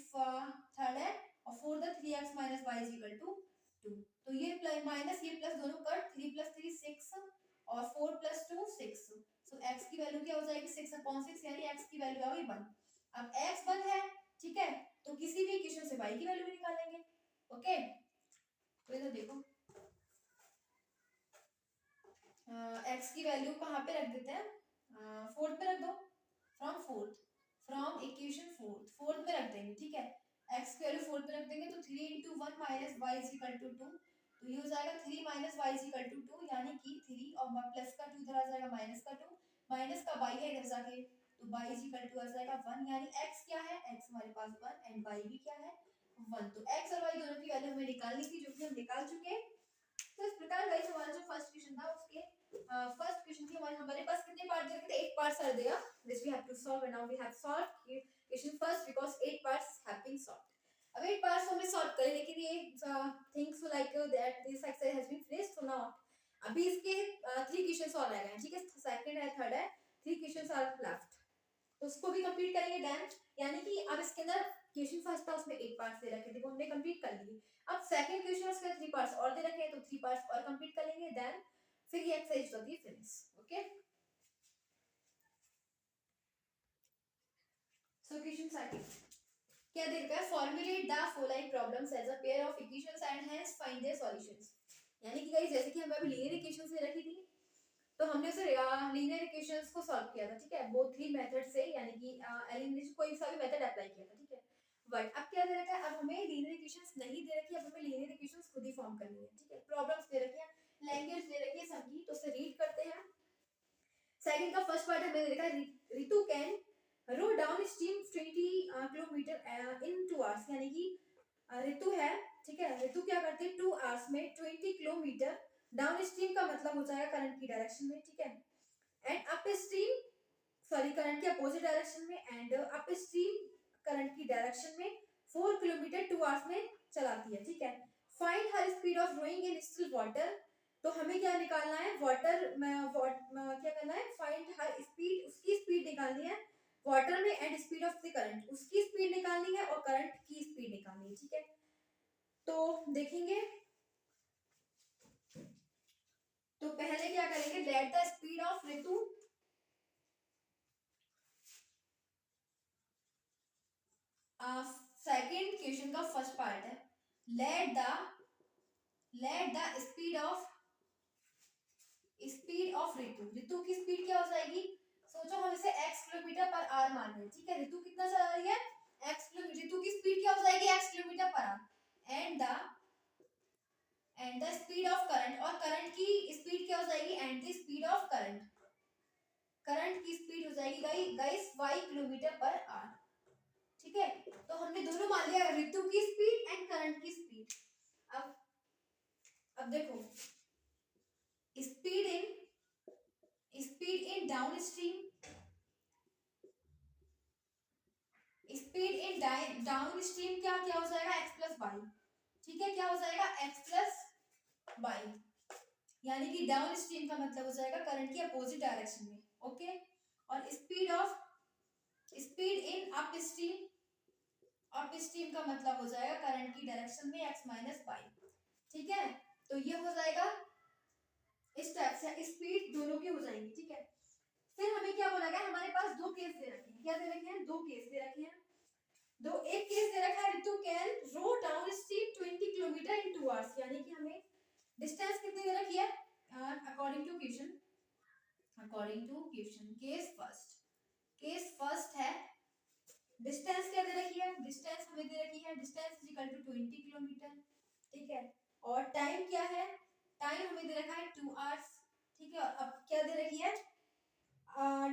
third है और फोर्थ है 3x minus y is equal to 2। तो ये प्लस माइनस ये प्लस दोनों कट, 3 प्लस 3 6 और 4 प्लस 2 6। सो x की वैल्यू क्या हो जाएगी 6/6 यानी x की वैल्यू आ गई 1। अब x 1 है, ठीक है, तो किसी भी इक्वेशन से y की वैल्यू भी निकालेंगे। ओके, तो इधर देखो x की वैल्यू कहाँ पे रख देते हैं, फोर्थ पे रख दो। फ्रॉम इक्वेशन फोर्थ पे रख देंगे। ठीक है, x की वैल्यू फोर्थ पे रख देंगे तो 3 × 1 minus y is equal to 2। तो ये हो जाएगा 3 minus y is equal to 2 यानी कि 3 और प्लस का 2 इधर आ जाएगा माइनस का 2, माइनस का y है इधर जाके, तो y इज इक्वल टू आ जाएगा 1 यानी x क्या है, x हमारे पास 1 एंड y भी क्या है 1। तो x और y दोनों की वैल्यू हमें निकालनी थी जो कि हम निकाल चुके। तो इस प्रकार गाइस हमारा जो फर्स्ट क्वेश्चन था उसके फर्स्ट क्वेश्चन की हमारे पास कितने पार्ट दे रखे थे, 8 parts are there which we have to solve and now we have solve question first because 8 parts have been solved. अब 8 पार्ट्स हमने सॉल्व करे लेकिन ये things like that this exercise has been finished so now अभी इसके 3 questions और रह गए हैं। ठीक है, सेकंड है थर्ड है, 3 क्वेश्चंस आर लेफ्ट, तो उसको भी कंप्लीट करेंगे देन, यानी कि अब इसके अंदर क्वेश्चन फर्स्ट था उसमें 8 पार्ट्स दे रखे थे वो हमने कंप्लीट कर लिए। अब सेकंड क्वेश्चन उसके 3 पार्ट्स और दे रखे हैं तो 3 पार्ट्स और कंप्लीट कर लेंगे देन फिर ये एक्सरसाइज होती है finish. Okay, so question second क्या दे रखा है, formulate the following problems as a pair of equations and hence find their solutions. यानी कि गाइस जैसे कि हमें अभी लीनियर इक्वेशंस दे रखी थी तो हमने उसे लीनियर इक्वेशंस को सॉल्व किया था। ठीक है, वो 3 मेथड से, यानी कि एलिमिनेशन कोई सा भी मेथड अप्लाई किया था। ठीक है, बट अब क्या दे रखा है, अब हमें लीनियर इक्वेशंस नहीं दे रखी है, अब हमें लीनियर इक्वेशंस खुद ही फॉर्म करनी है, ठीक है। प्रॉब्लम्स दे रखी है, लैंग्वेज दे रखी है सबकी, तो उसे रीड करते हैं। सेकंड का फर्स्ट पार्ट हमें दे रखा है, Ritu can row down stream 20 kilometre in 2 hours, यानी कि ऋतु है, ठीक है, ऋतु क्या करती है 2 आवर्स में 20 किलोमीटर डाउन स्ट्रीम का मतलब हो जाएगा करंट की डायरेक्शन में, ठीक है, and up stream sorry current के अपोजिट डायरेक्शन में, एंड अप स्ट्रीम करंट की डायरेक्शन में 4 किलोमीटर 2 आवर्स में चलाती है, ठीक है। Find her speed of rowing in still water, तो हमें क्या निकालना है, वाटर में क्या करना है, फाइंड हर स्पीड, उसकी स्पीड निकालनी है वाटर में, and speed of the current, उसकी स्पीड निकालनी है और करंट की स्पीड निकालनी है, ठीक है। तो देखेंगे, तो पहले क्या करेंगे, late the speed of Ritu second question का फर्स्ट पार्ट है, लेट द स्पीड ऑफ ऋतु, ऋतु की स्पीड क्या हो जाएगी, सोचो हम इसे x किलोमीटर पर आवर मान रहे हैं, ठीक है, ऋतु कितना चला रही है x किलोमीटर, ऋतु की स्पीड क्या हो जाएगी x kilometre per hour, and the speed of current, और करंट की स्पीड क्या हो जाएगी, and the speed of current, current की स्पीड हो जाएगी guys y kilometre per our, ठीक है। तो हमने दोनों मान लिया, ऋतु की स्पीड एंड करंट की स्पीड। अब देखो, speed in down stream, down stream क्या क्या हो जाएगा x प्लस वाई, ठीक है, क्या हो जाएगा x प्लस वाई, यानी कि डाउन स्ट्रीम का मतलब हो जाएगा करंट की अपोजिट डायरेक्शन में, ओके। और स्पीड इन अप स्ट्रीम का मतलब हो जाएगा करंट की डायरेक्शन में x माइनस वाई, ठीक है। तो ये हो जाएगा इस टाइप से, स्पीड दोनों की हो जाएंगी, ठीक है। फिर हमें क्या बोला गया, हमारे पास दो केस दे रखे हैं, क्या दे रखे हैं, दो केस दे रखे हैं, एक केस दे रखा है, Ritu can row down stream 20 kilometre in 2 hours, यानी कि हमें डिस्टेंस कितनी दे रखी है, according to question, case first है, डिस्टेंस क्या दे रखी है, डिस्टेंस हमें दे रखी है, distance is equal to 20 kilometre, ठीक है, और टाइम क्या है, टाइम हमें दे रखा है 2 आवर्स, ठीक है, और अब क्या दे रखी है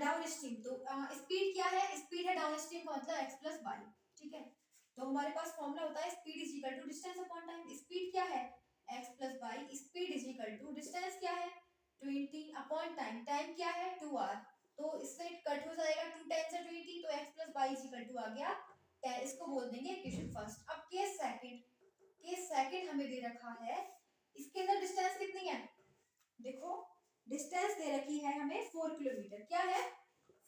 डाउन स्ट्रीम, तो स्पीड क्या है, स्पीड है डाउन स्ट्रीम का मतलब x प्लस वाई, ठीक है। तो हमारे पास फॉर्मूला होता है speed is equal to distance upon time, speed क्या है x plus y, speed is equal to distance क्या है 20 अपॉन टाइम, टाइम क्या है 2 आवर, तो इससे कट हो जाएगा 2 10 से 20, तो x plus Y is equal to आ गया 10, इसको बोल देंगे इक्वेशन फर्स्ट। अब केस सेकंड हमें दे रखा है, इसके अंदर डिस्टेंस कितनी है, देखो डिस्टेंस दे रखी है हमें 4 किलोमीटर, क्या है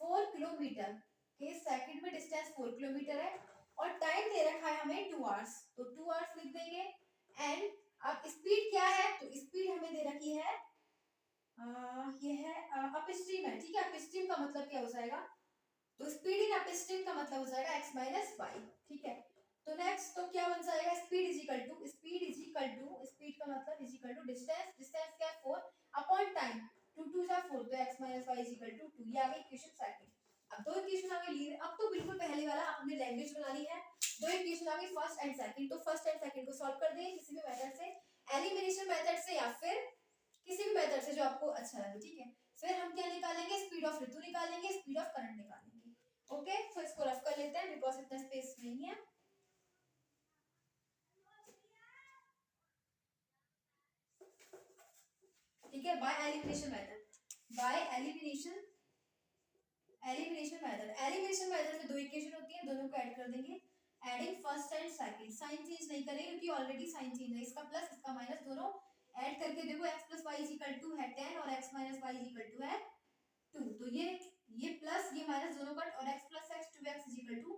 4 किलोमीटर, केस सेकंड में डिस्टेंस 4 किलोमीटर है, और टाइम दे रखा है हमें 2 आवर्स, तो 2 आवर्स लिख देंगे, एंड अब स्पीड क्या है, तो स्पीड हमें दे रखी है ये है अप स्ट्रीम है, ठीक है, अप स्ट्रीम का मतलब क्या हो जाएगा, तो स्पीड इन अप स्ट्रीम का मतलब हो जाएगा x माइनस वाई, ठीक है। तो नेक्स्ट तो क्या बन जाएगा, speed is equal to speed का मतलब इज इक्वल टू डिस्टेंस क्या है 4 अपॉन टाइम, 2 2 जा 4, तो x minus y is equal to 2, ये आ गई इक्वेशन सेकंड। अब दो इक्वेशन आ गई, अब तो बिल्कुल पहले वाला आपने लैंग्वेज बना ली है, दो इक्वेशन आ गई फर्स्ट एंड सेकंड, तो फर्स्ट एंड सेकंड को सॉल्व कर देंगे किसी भी मेथड से, एलिमिनेशन मेथड से या फिर किसी भी मेथड से जो आपको अच्छा लगे, ठीक है। फिर हम क्या निकालेंगे, स्पीड ऑफ ऋतु निकालेंगे, स्पीड ऑफ करंट निकालेंगे, ओके। तो इसको रफ कर लेते हैं बिकॉज इतना स्पेस नहीं है, ठीक है। बाय एलिमिनेशन मेथड में दो इक्वेशन होती है, दोनों को ऐड कर देंगे, adding first and second, sign change नहीं करेंगे क्योंकि ऑलरेडी साइन चेंज है, इसका प्लस इसका माइनस दोनों ऐड करके देखो, x plus Y is equal to है 10 और x minus y is equal to है 2, तो ये प्लस ये माइनस दोनों कट, और x प्लस x 2x is equal to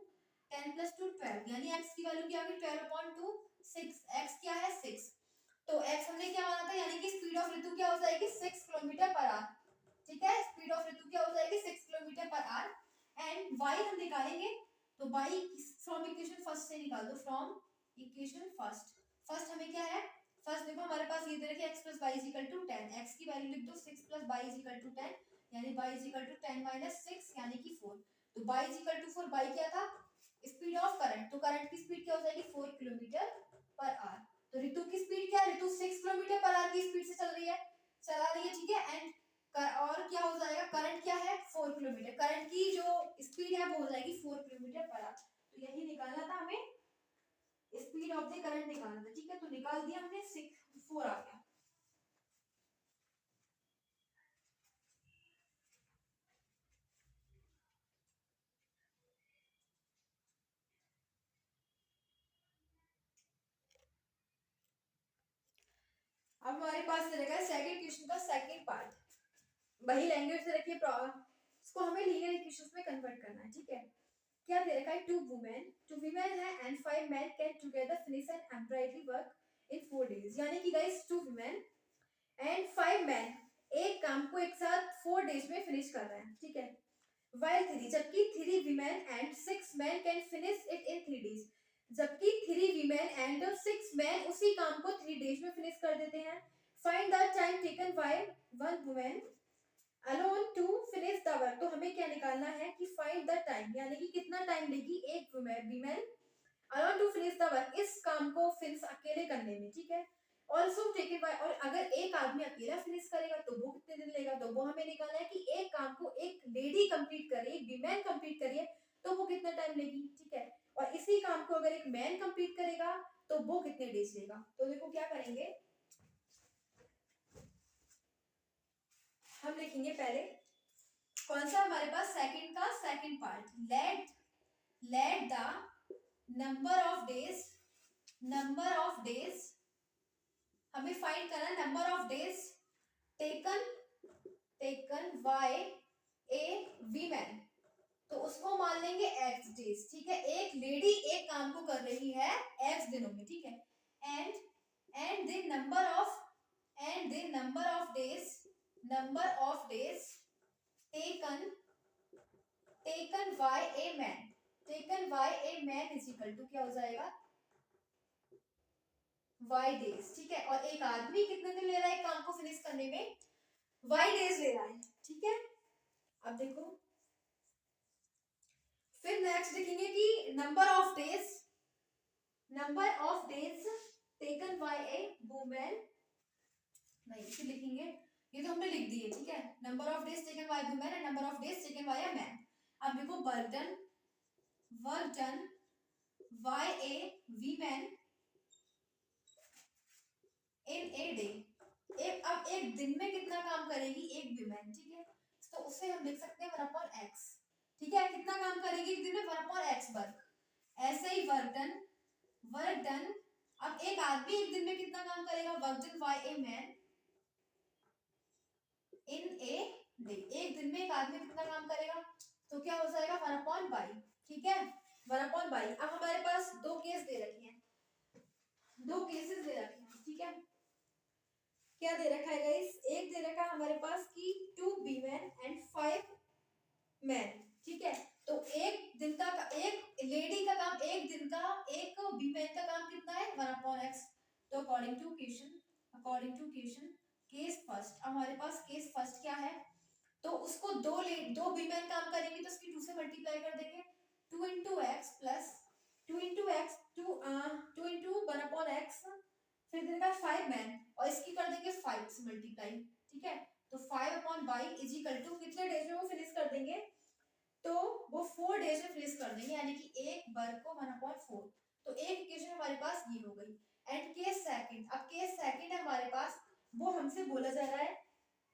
10 plus 2 12, यानी x की वैल्यू क्या आ गई 12 अपॉन 2 6, x क्या है 6, तो x हमने क्या माना था, यानी कि स्पीड ऑफ ऋतु क्या हो जाएगी 6 किलोमीटर पर आवर, ठीक है, स्पीड ऑफ ऋतु क्या हो जाएगी 6 kilometre per hour, and y हम निकालेंगे, तो y फ्रॉम इक्वेशन फर्स्ट से निकाल दो, फ्रॉम इक्वेशन फर्स्ट हमें क्या है, फर्स्ट देखो हमारे पास ये दे रखी है x plus Y is equal to 10, x की वैल्यू लिख दो 6 plus Y is equal to 10, यानी y is equal to 10 minus 6 यानी कि 4, तो y is equal to 4, y क्या था स्पीड ऑफ करंट, तो करंट की किलोमीटर पर आवर। तो ऋतु की स्पीड क्या है, ऋतु 6 किलोमीटर पर आवर की स्पीड से चला रही है, ठीक है। एंड और क्या हो जाएगा, करंट क्या है 4 किलोमीटर, करंट की जो स्पीड है वो हो जाएगी 4 किलोमीटर पर आवर। तो यही निकालना था हमें, स्पीड ऑफ द करंट निकालना था, ठीक है। तो निकाल दिया हमने, 4 आ गया। अब हमारे पास रहेगा सेकंड क्वेश्चन का सेकंड पार्ट। वही लैंग्वेज से रखिए, इसको हमें लीनियर इक्वेशंस में कन्वर्ट करना है, ठीक है। क्या दे रखा है, टू वुमेन है and 5 men can together finish an embroidery work in 4 days। यानी कि गाइस 2 women एंड 5 men एक काम को एक साथ 4 days में फिनिश कर रहे हैं, ठीक है। while 3 जबकि 3 women and 6 men can finish it in 3 days। जबकि 3 women and 6 men उसी काम को 3 days में फिनिश कर देते हैं। Find the time taken by 1 woman alone to finish the work। तो हमें क्या निकालना है कि find the time, यानी कि कितना टाइम लेगी एक woman alone to finish the work, इस काम को फिनिश अकेले करने में, ठीक है। also taken by, और अगर एक आदमी अकेला फिनिश करेगा तो वो कितने दिन लेगा, तो वो हमें निकालना है कि एक काम को एक लेडी कंप्लीट करे, एक विमेन कंप्लीट करिए तो वो कितना टाइम लेगी, ठीक है। और इसी काम को अगर एक मैन कंप्लीट करेगा तो वो कितने डेज लेगा। तो देखो क्या करेंगे, हम लिखेंगे पहले कौन सा हमारे पास सेकंड का second part, let the number of days हमें फाइंड करना, number of days taken by A women, तो उसको मान लेंगे एक्स डेज, ठीक है। एक लेडी एक काम को कर रही है एक्स दिनों में, ठीक है। And the number of days taken by a man is equal to क्या हो जाएगा, वाई डेज, ठीक है। और एक आदमी कितने दिन ले रहा है काम को फिनिश करने में, वाई डेज ले रहा है, ठीक है। अब देखो फिर नेक्स्ट देखेंगे कि number of days taken by A women, नहीं इसे लिखेंगे, ये तो हमने लिख दिए, ठीक है। Number of days taken by women and number of days taken bye a man. अब देखो work done by A women in a day, अब एक दिन में कितना काम करेगी एक विमेन, ठीक है। तो उसे हम लिख सकते हैं 1/x, ठीक है। कितना काम करेगी एक दिन में 1/x वर्क। ऐसे ही वर्क डन अब एक आदमी एक दिन में कितना काम करेगा, work done by a man in a day, एक दिन में एक आदमी कितना काम करेगा, तो क्या हो जाएगा 1/y, ठीक है। 1/y। अब हमारे पास दो केस दे रखे हैं, दो केसेस दे रखे हैं, ठीक है। क्या दे रखा है गाइस, एक दे रखा है हमारे पास कि 2 women and 5 men, ठीक है। तो एक दिन का एक लेडी का काम एक दिन का, एक वीमेन का काम कितना है 1/x। तो according to question case first, हमारे पास केस फर्स्ट क्या है, तो उसको दो वीमेन काम करेंगे तो उसकी 2 से मल्टीप्लाई कर देंगे, 2 into x plus 2 into 1/x, फिर देगा 5 मैन और इसकी कर देंगे 5 से मल्टीप्लाई, ठीक है। तो 5/y इज इक्वल टू कितने डेज में वो फिनिश कर देंगे, तो वो 4 डेज में फिनिश कर देंगे, यानी कि एक वर्क को 1/4। तो एक इक्वेशन हमारे पास ये हो गई। एंड केस सेकंड, अब केस सेकंड हमारे पास वो हमसे बोला जा रहा है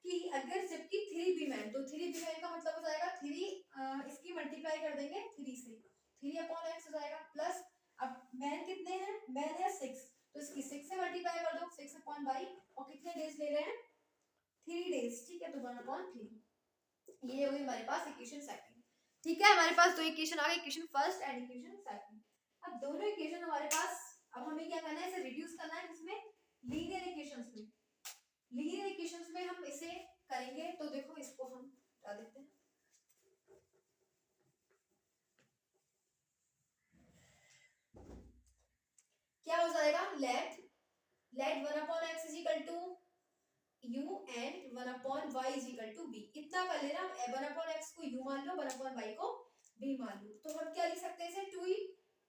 कि अगर जबकि 3 वीमेन, तो 3 वीमेन का मतलब हो जाएगा 3 इसकी मल्टीप्लाई कर देंगे 3 से, 3/x हो जाएगा, प्लस अब मैन कितने हैं, मैन है 6, तो इसकी 6 से मल्टीप्लाई कर दो 6/y, और कितने डेज ले रहे हैं 3 डेज, ठीक है। तो 1/3, ये हो गई हमारे पास इक्वेशन सेकंड, ठीक है। हमारे पास दो इक्वेशन आ गई, equation first and equation second. अब दोनों इक्वेशन हमारे पास, अब हमें क्या करना है, इसे रिड्यूस करना है इसमें लीनियर इक्वेशंस में। लीनियर इक्वेशंस में हम इसे करेंगे, तो देखो इसको हम हटा देते हैं, क्या हो जाएगा, let 1/x is equal to u and 1/y is equal to b। इतना कर लेना, 1/x को u मान लो, 1/y को b मान लो। तो हम क्या लिख सकते हैं इसे,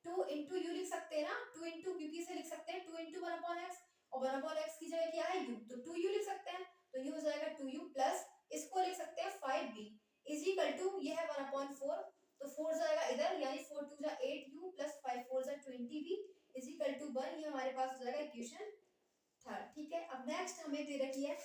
2 इंटू यू लिख सकते हैं ना, 2 इंटू क्योंकि इसे लिख सकते हैं 2 इंटू 1/x, और 1/x की जगह क्या है u, तो 2u लिख सकते हैं, तो ये हो जाएगा 2u प्लस इसको लिख सकते हैं 5b इज इक्वल टू ये है 1/4, तो 4 जाएगा इधर, यानी 4 2 जा 8u प्लस 5 4 जा 20b इज इक्वल टू 1, ये हमारे पास हो जाएगा इक्वेशन थर्ड। ठीक है, अब नेक्स्ट हमें दे रखी है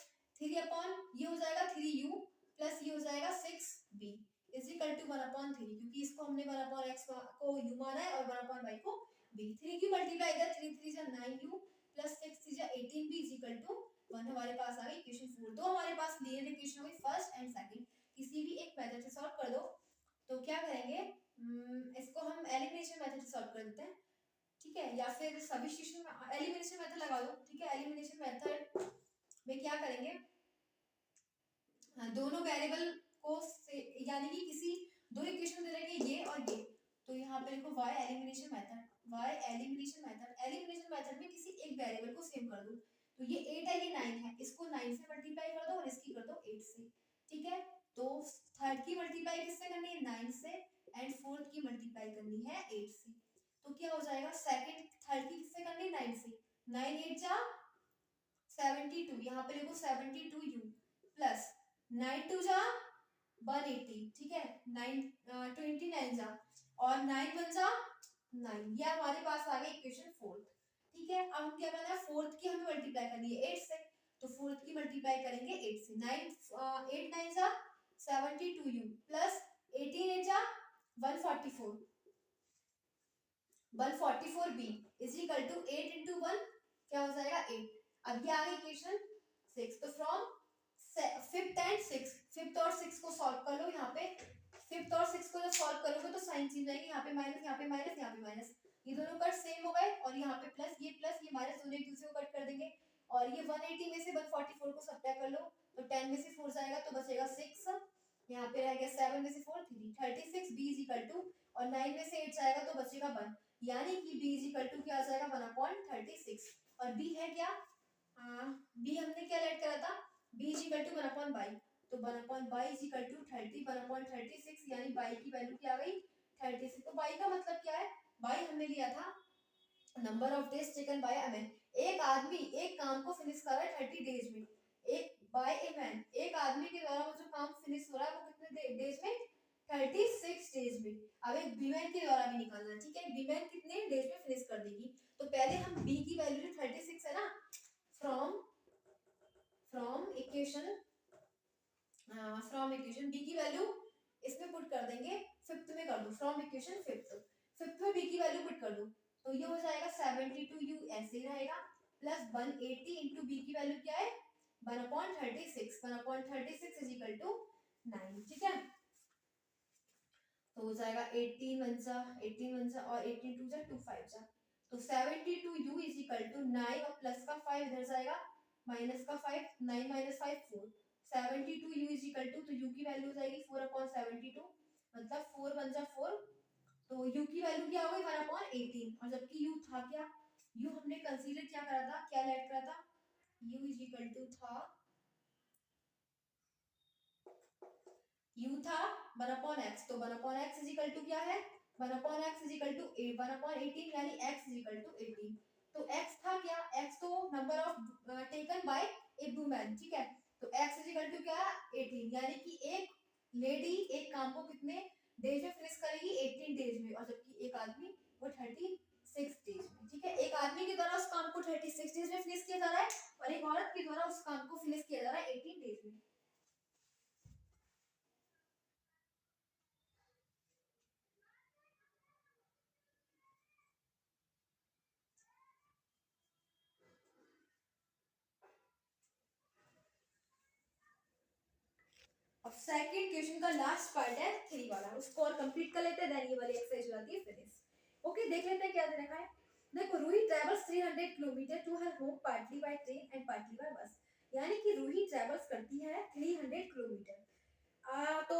3 अपॉन ये हो जाएगा 3u प्लस ये हो जाएगा 6b इज इक्वल टू 1/3, क्योंकि इसको हमने 1/x को u माना है और 1/y को b। 3 की मल्टीप्लाई इधर 3 3 जा 9u प्लस 6 3 जा 18b इज इक्वल टू 1 हमारे पास आ गई इक्वेशन 4। तो हमारे पास लीनियर इक्वेशन हो गई फर्स्ट एंड सेकंड, किसी भी एक मेथड से सॉल्व कर दो। तो क्या करेंगे, इसको हम एलिमिनेशन मेथड से सॉल्व कर देते हैं, ठीक है, या फिर सब्स्टिट्यूशन एलिमिनेशन मेथड लगा दो। ठीक है, एलिमिनेशन मेथड में क्या करेंगे, दोनों वेरिएबल को यानी कि किसी दो इक्वेशन दे रखे ये और ये, तो यहाँ पे लिखो y elimination method, y elimination method. Elimination method में किसी एक वेरिएबल को सेम कर दो, तो ये 8 है ये 9 है, इसको 9 से मल्टीप्लाई कर दो और इसकी कर दो 8 से। ठीक है, तो थर्ड की मल्टीप्लाई किससे करनी है 9 से, एंड फोर्थ की मल्टीप्लाई करनी है 8 से। तो क्या हो जाएगा, सेकंड थर्ड की किससे करनी है 9 से, 9 8 जा 72, यहाँ पे लिखो 72u प्लस 9 2 जा 180, ठीक है, 9 29 जा और 9 1 जा 9, ये हमारे पास आ गई इक्वेशन फोर्थ। ठीक है, अब हम क्या करना है, फोर्थ की हमें मल्टीप्लाई करनी है 8 से, तो फोर्थ की मल्टीप्लाई करेंगे 8 से। 8 9 जा 72u प्लस 18 8 जा 144 144b is equal to 8 into 1 क्या हो जाएगा 8। अब ये आ गई इक्वेशन 6। तो from fifth and six, fifth और सिक्स को सॉल्व कर लो। यहाँ पे फिफ्थ और सिक्स को जब सॉल्व करोगे तो साइन चेंज आएगी, यहाँ पे माइनस यहाँ पे माइनस यहाँ पे माइनस, ये दोनों कट सेम हो गए, और यहाँ पे प्लस ये माइनस दोनों एक दूसरे को कट कर देंगे, और ये 180 में से 144 को सब्ट्रैक्ट कर लो, तो 10 में से 4 जाएगा तो बचेगा 6, यहाँ पे रह गया 7 में से 4 3 36 b इज इक्वल टू, और 9 में से 8 जाएगा तो बचेगा 1, यानी कि b इज इक्वल टू क्या आ जाएगा 1/36, और b है क्या, b हमने क्या लेट करा था, b is equal to 1/y, तो 1/y इज इक्वल टू 30 1/36, यानी y की वैल्यू क्या आ गई 36। तो y का मतलब क्या है, y हमने लिया था number of days taken bye a man, एक आदमी एक काम को फिनिश कर रहा है 30 डेज में, एक बाय ए मैन, एक आदमी के द्वारा वो जो काम फिनिश हो रहा है वो कितने डेज में 36 डेज में। अब एक बीमैन के द्वारा भी निकालना है, ठीक है, बीमैन कितने डेज में फिनिश कर देगी, तो पहले हम b की वैल्यू जो 36 है ना, फ्रॉम इक्वेशन b की वैल्यू इसमें पुट कर देंगे, फिफ्थ में कर दो, फ्रॉम इक्वेशन फिफ्थ में b की वैल्यू पुट कर दो, तो ये हो जाएगा 72u ऐसे ही रहेगा प्लस 180 इंटू b की वैल्यू क्या है 1/36, 1/36 इज इक्वल टू 9। ठीक है, तो हो जाएगा 18 1 जा और 18 2 जा 2 5 जा, तो 72u इज इक्वल टू 9 और प्लस का 5 इधर जाएगा, माइनस का 5, 9 minus 5 4, 72u is equal to, तो u की वैल्यू हो जाएगी 4/72, मतलब 4 1 जा 4, तो u की वैल्यू क्या होगी 1/18, और जबकि u था क्या, u हमने कंसीडर क्या करा था, क्या लेट करा था, u इज इक्वल टू था u था 1/x, तो 1/x इज इक्वल टू क्या है 1/x इज इक्वल टू 1/18, यानी x इज इक्वल टू 18। तो x था क्या, x तो number of taken by a woman, ठीक है, तो x इज इक्वल टू क्या 18, यानी कि एक लेडी एक काम को कितने डेज में फिनिश करेगी 18 डेज में, और जबकि एक आदमी वो 36 डेज में। ठीक है, एक आदमी के द्वारा उस काम को 36 डेज में फिनिश किया जा रहा है, और एक औरत के द्वारा उस काम को फिनिश किया जा रहा है 18 डेज में। अब सेकंड क्वेश्चन का लास्ट पार्ट है 3 वाला, उसको और कंप्लीट कर लेते हैं, देन ये वाली एक्सरसाइज हो जाती है फिनिश। ओके, देख लेते हैं क्या दे रखा है। देखो, Ruhi travels 300 kilometre to her home partly by train and partly by bus, यानी कि रूही ट्रैवल्स करती है 300 किलोमीटर, तो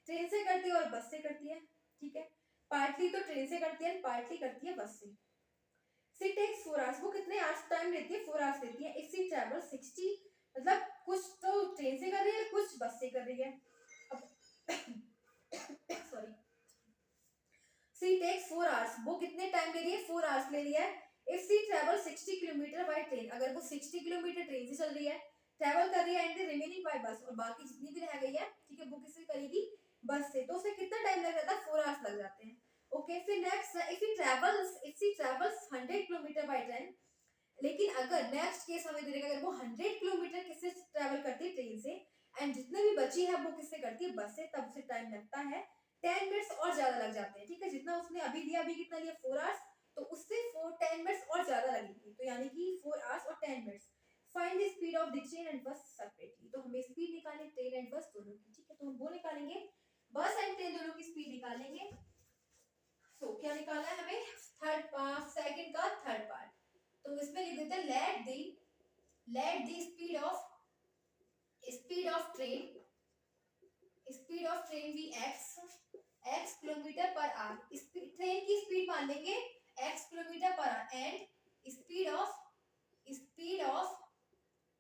ट्रेन से करती है और बस से करती है। ठीक है, पार्टली तो ट्रेन से करती है, पार्टली करती है बस से। सी टेक्स 4 आवर्स, वो कितने आवर्स टाइम लेती है 4 आवर्स लेती है। इफ सी ट्रैवल 60, मतलब कुछ तो ट्रेन से कर रही है कुछ बस से कर रही है। अब सॉरी, सी टेक्स 4 आवर्स, वो कितने टाइम ले रही है, 4 आवर्स ले रही है। If she travel 60 kilometre by train, अगर वो 60 किलोमीटर ट्रेन से चल रही है, ट्रेवल कर रही है, एंड द रिमेनिंग बाय बस, और बाकी जितनी भी रह गई है, ठीक है, वो किससे करेगी, बस से, तो उसे कितना टाइम लग जाता है, 4 आवर्स लग जाते हैं। ओके, फिर next, if she travels 100 kilometre by train, लेकिन अगर नेक्स्ट केस हमें दे देगा, अगर वो 100 किलोमीटर किससे ट्रेवल करती है, ट्रेन से, एंड जितने भी बची है वो किससे करती है, बस से, तब उसे टाइम लगता है 10 मिनट्स और ज्यादा लग जाते हैं, ठीक है, जितना उसने अभी लिया, अभी कितना लिया, 4 आवर्स, तो उससे 10 मिनट्स और ज्यादा लगेगी, तो यानी कि 4 आवर्स और 10 minutes. Find the speed of the train and बस सेपरेटली, तो हमें स्पीड निकालनी ट्रेन एंड बस दोनों की, ठीक है, तो हम वो निकालेंगे, बस एंड ट्रेन दोनों की स्पीड निकालेंगे। सो क्या निकालना है हमें, सेकंड का थर्ड पार्ट, तो इसमें लिख देते हैं let the speed of train be x kilometre per hour, train की स्पीड मान लेंगे x kilometre per hour, and speed of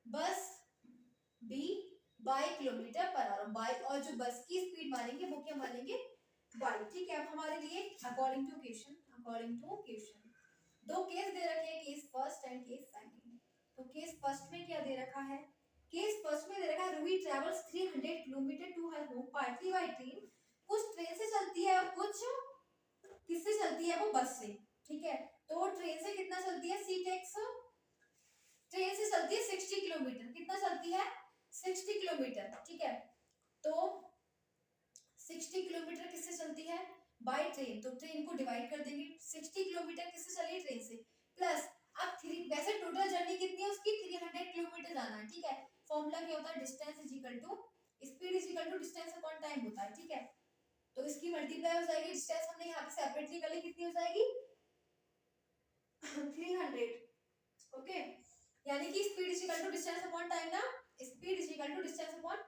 bus b by kilometre per hour, by, और जो बस की स्पीड मानेंगे वो क्या मानेंगे, बाय, ठीक है। अब हमारे लिए अकॉर्डिंग टू क्वेश्चन दो केस दे रखे हैं, case first and case second. तो केस फर्स्ट में क्या दे रखा है, केस फर्स्ट में दे रखा है Ruhi travels 300 kilometre to her home partly by train, कुछ ट्रेन से चलती है और कुछ किससे चलती है, वो बस से, ठीक है। तो ट्रेन से कितना चलती है, सी टेक्स, ट्रेन से चलती है 60 किलोमीटर, कितना चलती है, 60 किलोमीटर, ठीक है। तो 60 किलोमीटर किससे चलती है, बाय ट्रेन, तो ट्रेन को डिवाइड कर देंगे, 60 किलोमीटर किससे चली है, ट्रेन से, प्लस अब वैसे टोटल जर्नी कितनी है उसकी, 300 किलोमीटर जाना है, ठीक है। फॉर्मूला क्या होता है, distance is equal to speed is equal to distance upon time होता है, ठीक है। तो इसकी मल्टीप्लाई हो जाएगी, डिस्टेंस हमने यहाँ पे सेपरेटली कर ली, कितनी हो जाएगी 300, ओके, यानी कि speed is equal to distance upon time ना, speed is equal to distance upon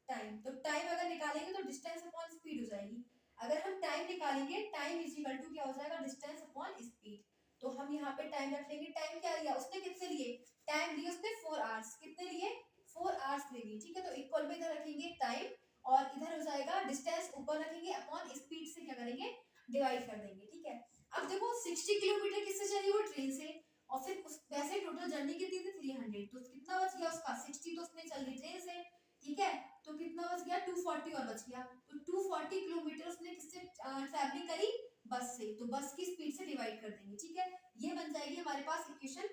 time, तो टाइम अगर निकालेंगे तो डिस्टेंस अपॉन स्पीड हो जाएगी, अगर हम टाइम निकालेंगे, टाइम इज इक्वल टू क्या हो जाएगा, डिस्टेंस अपॉन स्पीड, तो हम यहाँ पे टाइम रख लेंगे, टाइम क्या लिया उसने, कितने लिए, टाइम लिए उसने 4 आवर्स, कितने लिए 4 आवर्स ले लिए, ठीक है। तो इक्वल में इधर रखेंगे टाइम, और इधर हो जाएगा डिस्टेंस ऊपर रखेंगे, अपॉन स्पीड से क्या करेंगे, डिवाइड कर देंगे, ठीक है। अब देखो 60 किलोमीटर किससे चली, वो ट्रेन से, और फिर उस वैसे टोटल जर्नी कितनी थी 300, तो कितना बच गया उसका, 60 तो उसने चल ली ट्रेन से, ठीक है, तो कितना बच गया 240 और बच गया, तो 240 किलोमीटर उसने किससे ट्रैवलिंग करी, बस से, तो बस की स्पीड से डिवाइड कर देंगे, ठीक है। ये बन जाएगी हमारे पास इक्वेशन,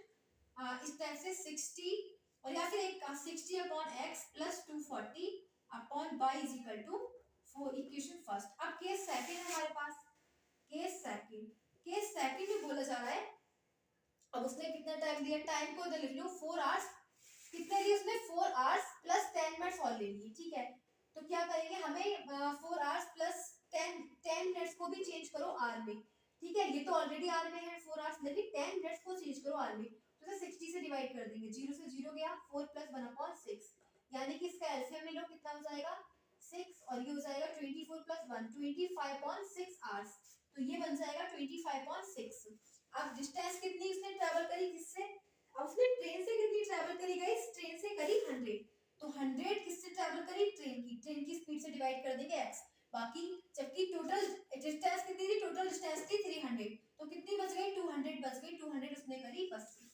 इस टाइप से 60, और या फिर एक 60 upon x plus 240 upon y is equal to 4, equation first. अब केस सेकंड हमारे पास, केस सेकंड में बोला जा रहा है, अब उसने कितना टाइम दिया, टाइम को इधर लिख लो 4 आवर्स, कितने लिए उसने 4 आवर्स प्लस 10 मिनट्स और ले लिए, ठीक है। तो क्या करेंगे, हमें 4 आवर्स प्लस 10 मिनट्स को भी चेंज करो आर में, ठीक है, ये तो ऑलरेडी आर में है 4 आवर्स, लेकिन 10 मिनट्स को चेंज करो आर में, तो 60 से डिवाइड कर देंगे, 0 से 0 गया, 4 प्लस 1/6, यानी कि इसका एलसीएम में लो कितना हो जाएगा 6, और ये हो जाएगा 24 प्लस 1 25.6 आवर्स, तो ये बन जाएगा 25.6। अब डिस्टेंस कितनी उसने ट्रैवल करी, किससे, अब उसने ट्रेन से कितनी ट्रैवल करी गाइस, ट्रेन से करी 100, तो 100 किससे ट्रैवल करी, ट्रेन की स्पीड से डिवाइड कर देंगे x, बाकी जबकि टोटल डिस्टेंस कितनी थी, टोटल डिस्टेंस थी 300, तो कितनी बच गई 200 बच गई, 200 उसने करी बस से,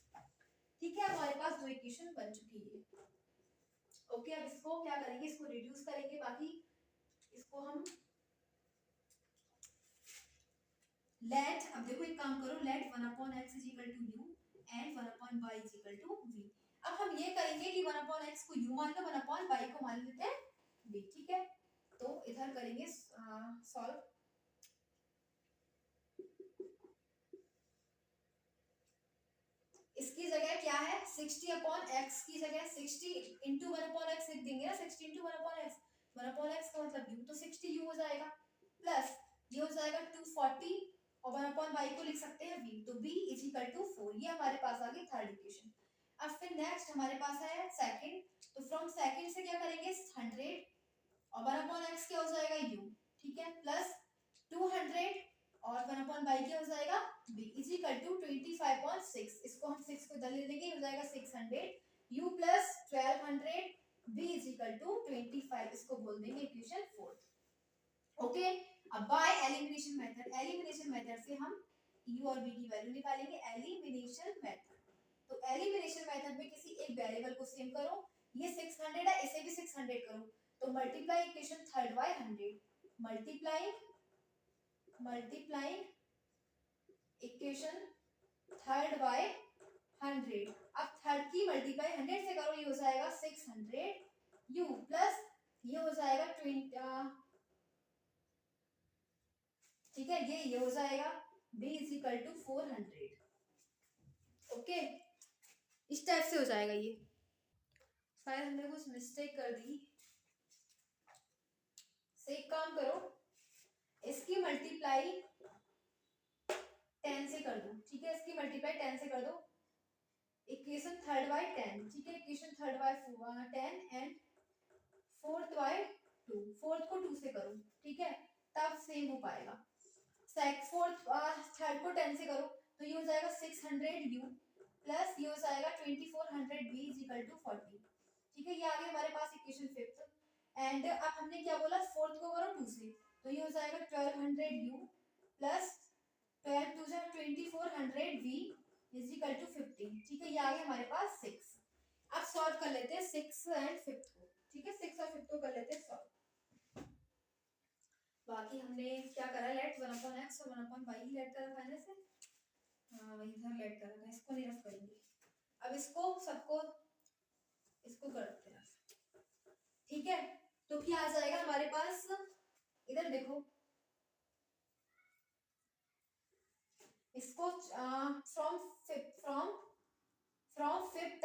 ठीक है। हमारे पास दो इक्वेशन बन चुकी है, ओके। अब इसको क्या करेंगे, इसको रिड्यूस करेंगे, बाकी इसको हम लेट, अब देखो एक काम करो, let 1/x is equal to u and 1/y is equal to v। अब हम ये करेंगे कि 1/x को u मान लो, 1/y को मान लेते हैं v, ठीक है। तो इधर करेंगे सॉल्व, इसकी जगह क्या है 60/x की जगह 60 इंटू 1/x लिख देंगे ना, 60 इंटू 1/x, 1/x का मतलब u, तो 60 u हो जाएगा, प्लस ये हो जाएगा 240, और 1/y को लिख सकते हैं v, तो v इज इक्वल टू 4, ये हमारे पास आ गई थर्ड इक्वेशन। अब फिर नेक्स्ट हमारे पास है सेकंड, तो फ्रॉम सेकंड से क्या करेंगे 100, और 1/x क्या हो जाएगा u, ठीक है, प्लस 200, और 1/y क्या हो जाएगा b इज इक्वल टू 25.6, इसको हम 6 को इधर ले लेंगे, हो जाएगा 600 u plus 1200 b is equal to 25, इसको बोल देंगे इक्वेशन 4, ओके। अब बाय एलिमिनेशन मेथड से हम u और v की वैल्यू निकालेंगे। एलिमिनेशन मेथड, तो एलिमिनेशन मेथड में किसी एक वेरिएबल को सेम करो, ये 600 है, इसे भी 600 करो, तो multiply equation third by 100, multiplying equation third by 100। अब थर्ड की मल्टीप्लाई 100 से करो, ये हो जाएगा 600 u प्लस ये हो जाएगा 20, ठीक है, ये हो जाएगा b is equal to 400। Okay, इस टाइप से हो जाएगा ये। शायद हमने कुछ मिस्टेक कर दी, से एक काम करो, इसकी मल्टीप्लाई 10 से कर दो, ठीक है, इसकी मल्टीप्लाई 10 से कर दो, इक्वेशन थर्ड बाय 10, ठीक है, equation third by 10 and fourth by 2, fourth को 2 से करो, ठीक है, तब सेम हो पाएगा। थर्ड को 10 से करो, तो ये हो जाएगा 600u प्लस ये हो जाएगा 2400v इज इक्वल टू 40, ठीक है, ये आ गया हमारे पास इक्वेशन फिफ्थ। एंड अब हमने क्या बोला, फोर्थ को करो 2 से, तो ये हो जाएगा 1200u plus 12 2 2400v is equal to 15, ठीक है, ये आ गया हमारे पास 6। अब सॉल्व कर लेते हैं 6 एंड 5th को, ठीक है, 6 और 5th को कर लेते हैं सॉल्व। बाकी हमने क्या करा, लेट 1/x और 1/y ही लेट करा पहले से, हाँ वही इधर लेट करा था, इसको नहीं रफ करेंगे। अब इसको सबको इसको करते हैं, ठीक है, तो क्या आ जाएगा हमारे पास, इधर देखो, इसको from fifth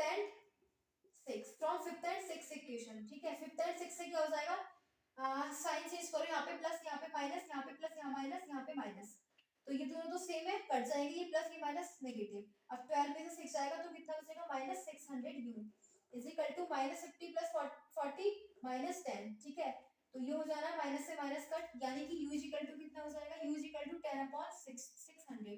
and six equation, ठीक है, फिफ्थ एंड सिक्स से क्या हो जाएगा, साइन चेंज करो, यहाँ पे प्लस, यहाँ पे माइनस, यहाँ पे प्लस, यहाँ माइनस, यहाँ पे माइनस, तो ये दोनों तो सेम है, कट जाएंगे, ये प्लस ये माइनस नेगेटिव। अब 12 में से 6 आएगा तो कितना बचेगा, minus 600u is equal to minus 50 plus 40 minus 10, ठीक है, तो ये हो जाना माइनस से माइनस कट, यानी कि u इज इक्वल टू कितना हो जाएगा, u इज इक्वल टू 10/600,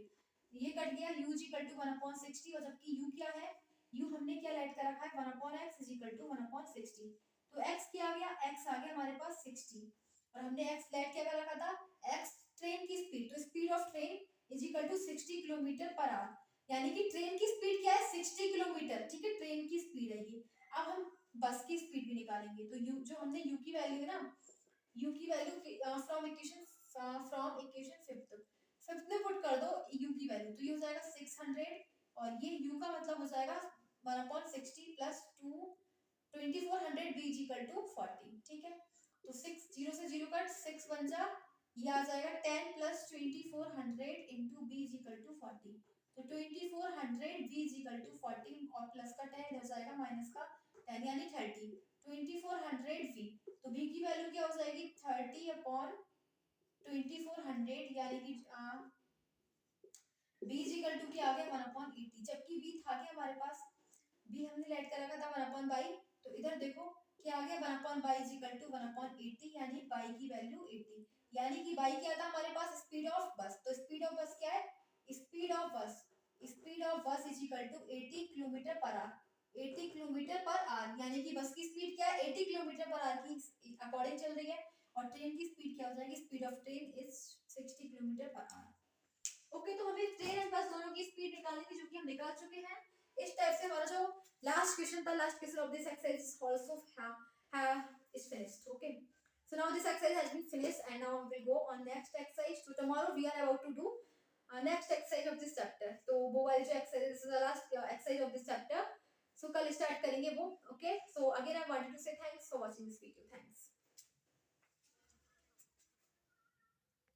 ये कट गया, u इज इक्वल टू 1/60, और जबकि u क्या है, u हमने क्या लेट कर रखा है, 1/x इज इक्वल टू 1/60, तो x क्या आ गया, x आ गया हमारे पास 60, और हमने x लेट क्या कर रखा था, x ट्रेन की स्पीड, तो speed of train is equal to 60 kilometre per hour, यानी कि ट्रेन की स्पीड क्या है, 60 किलोमीटर, ठीक है, ट्रेन की स्पीड है ये। अब हम बस की स्पीड भी निकालेंगे, तो u जो हमने u की वैल्यू है ना, u की वैल्यू फ्रॉम इक्वेशन फिफ्थ में पुट कर दो u की वैल्यू, तो ये हो जाएगा 600, और ये u का मतलब हो जाएगा 1/60 plus 2400 v is equal to 40, ठीक है, तो 6 0 से 0 कट, 6 बन जा, ये आ जाएगा 10 plus 2400 into b is equal to 40, तो 2400 v इज इक्वल टू 40, और प्लस का 10 इधर जाएगा माइनस का 10 यानी 30, 2400 v, तो v की वैल्यू क्या हो जाएगी 30/2400, यानी कि v इज इक्वल टू क्या आ गया 1/80, जबकि v था क्या हमारे पास, v हमने लेट कर रखा था 1/y, तो इधर देखो क्या आ गया 1/y इज इक्वल टू 1/80, यानी y की वैल्यू 80, यानी कि y क्या था हमारे पास, स्पीड ऑफ बस, तो स्पीड ऑफ बस क्या है, speed of bus is equal to 80 kilometre per hour, 80 kilometre per hour, यानी कि बस की स्पीड क्या है, 80 किलोमीटर पर आवर की अकॉर्डिंग चल रही है, और ट्रेन की स्पीड क्या हो जाएगी, speed of train is 60 kilometre per our. Okay, तो हमें ट्रेन एंड बस दोनों की स्पीड निकालनी थी, जो कि हम निकाल चुके हैं। इस टाइप से हमारा जो लास्ट क्वेश्चन था, last question of this exercise is also is finished. Okay, so now this exercise has been finished, and now we will go on next exercise. So tomorrow we are about to do next exercise of this chapter. तो वो वाली जो exercise, this is the last exercise of this chapter. So कल start करेंगे वो. Okay, so again I wanted to say thanks for watching this video. Thanks.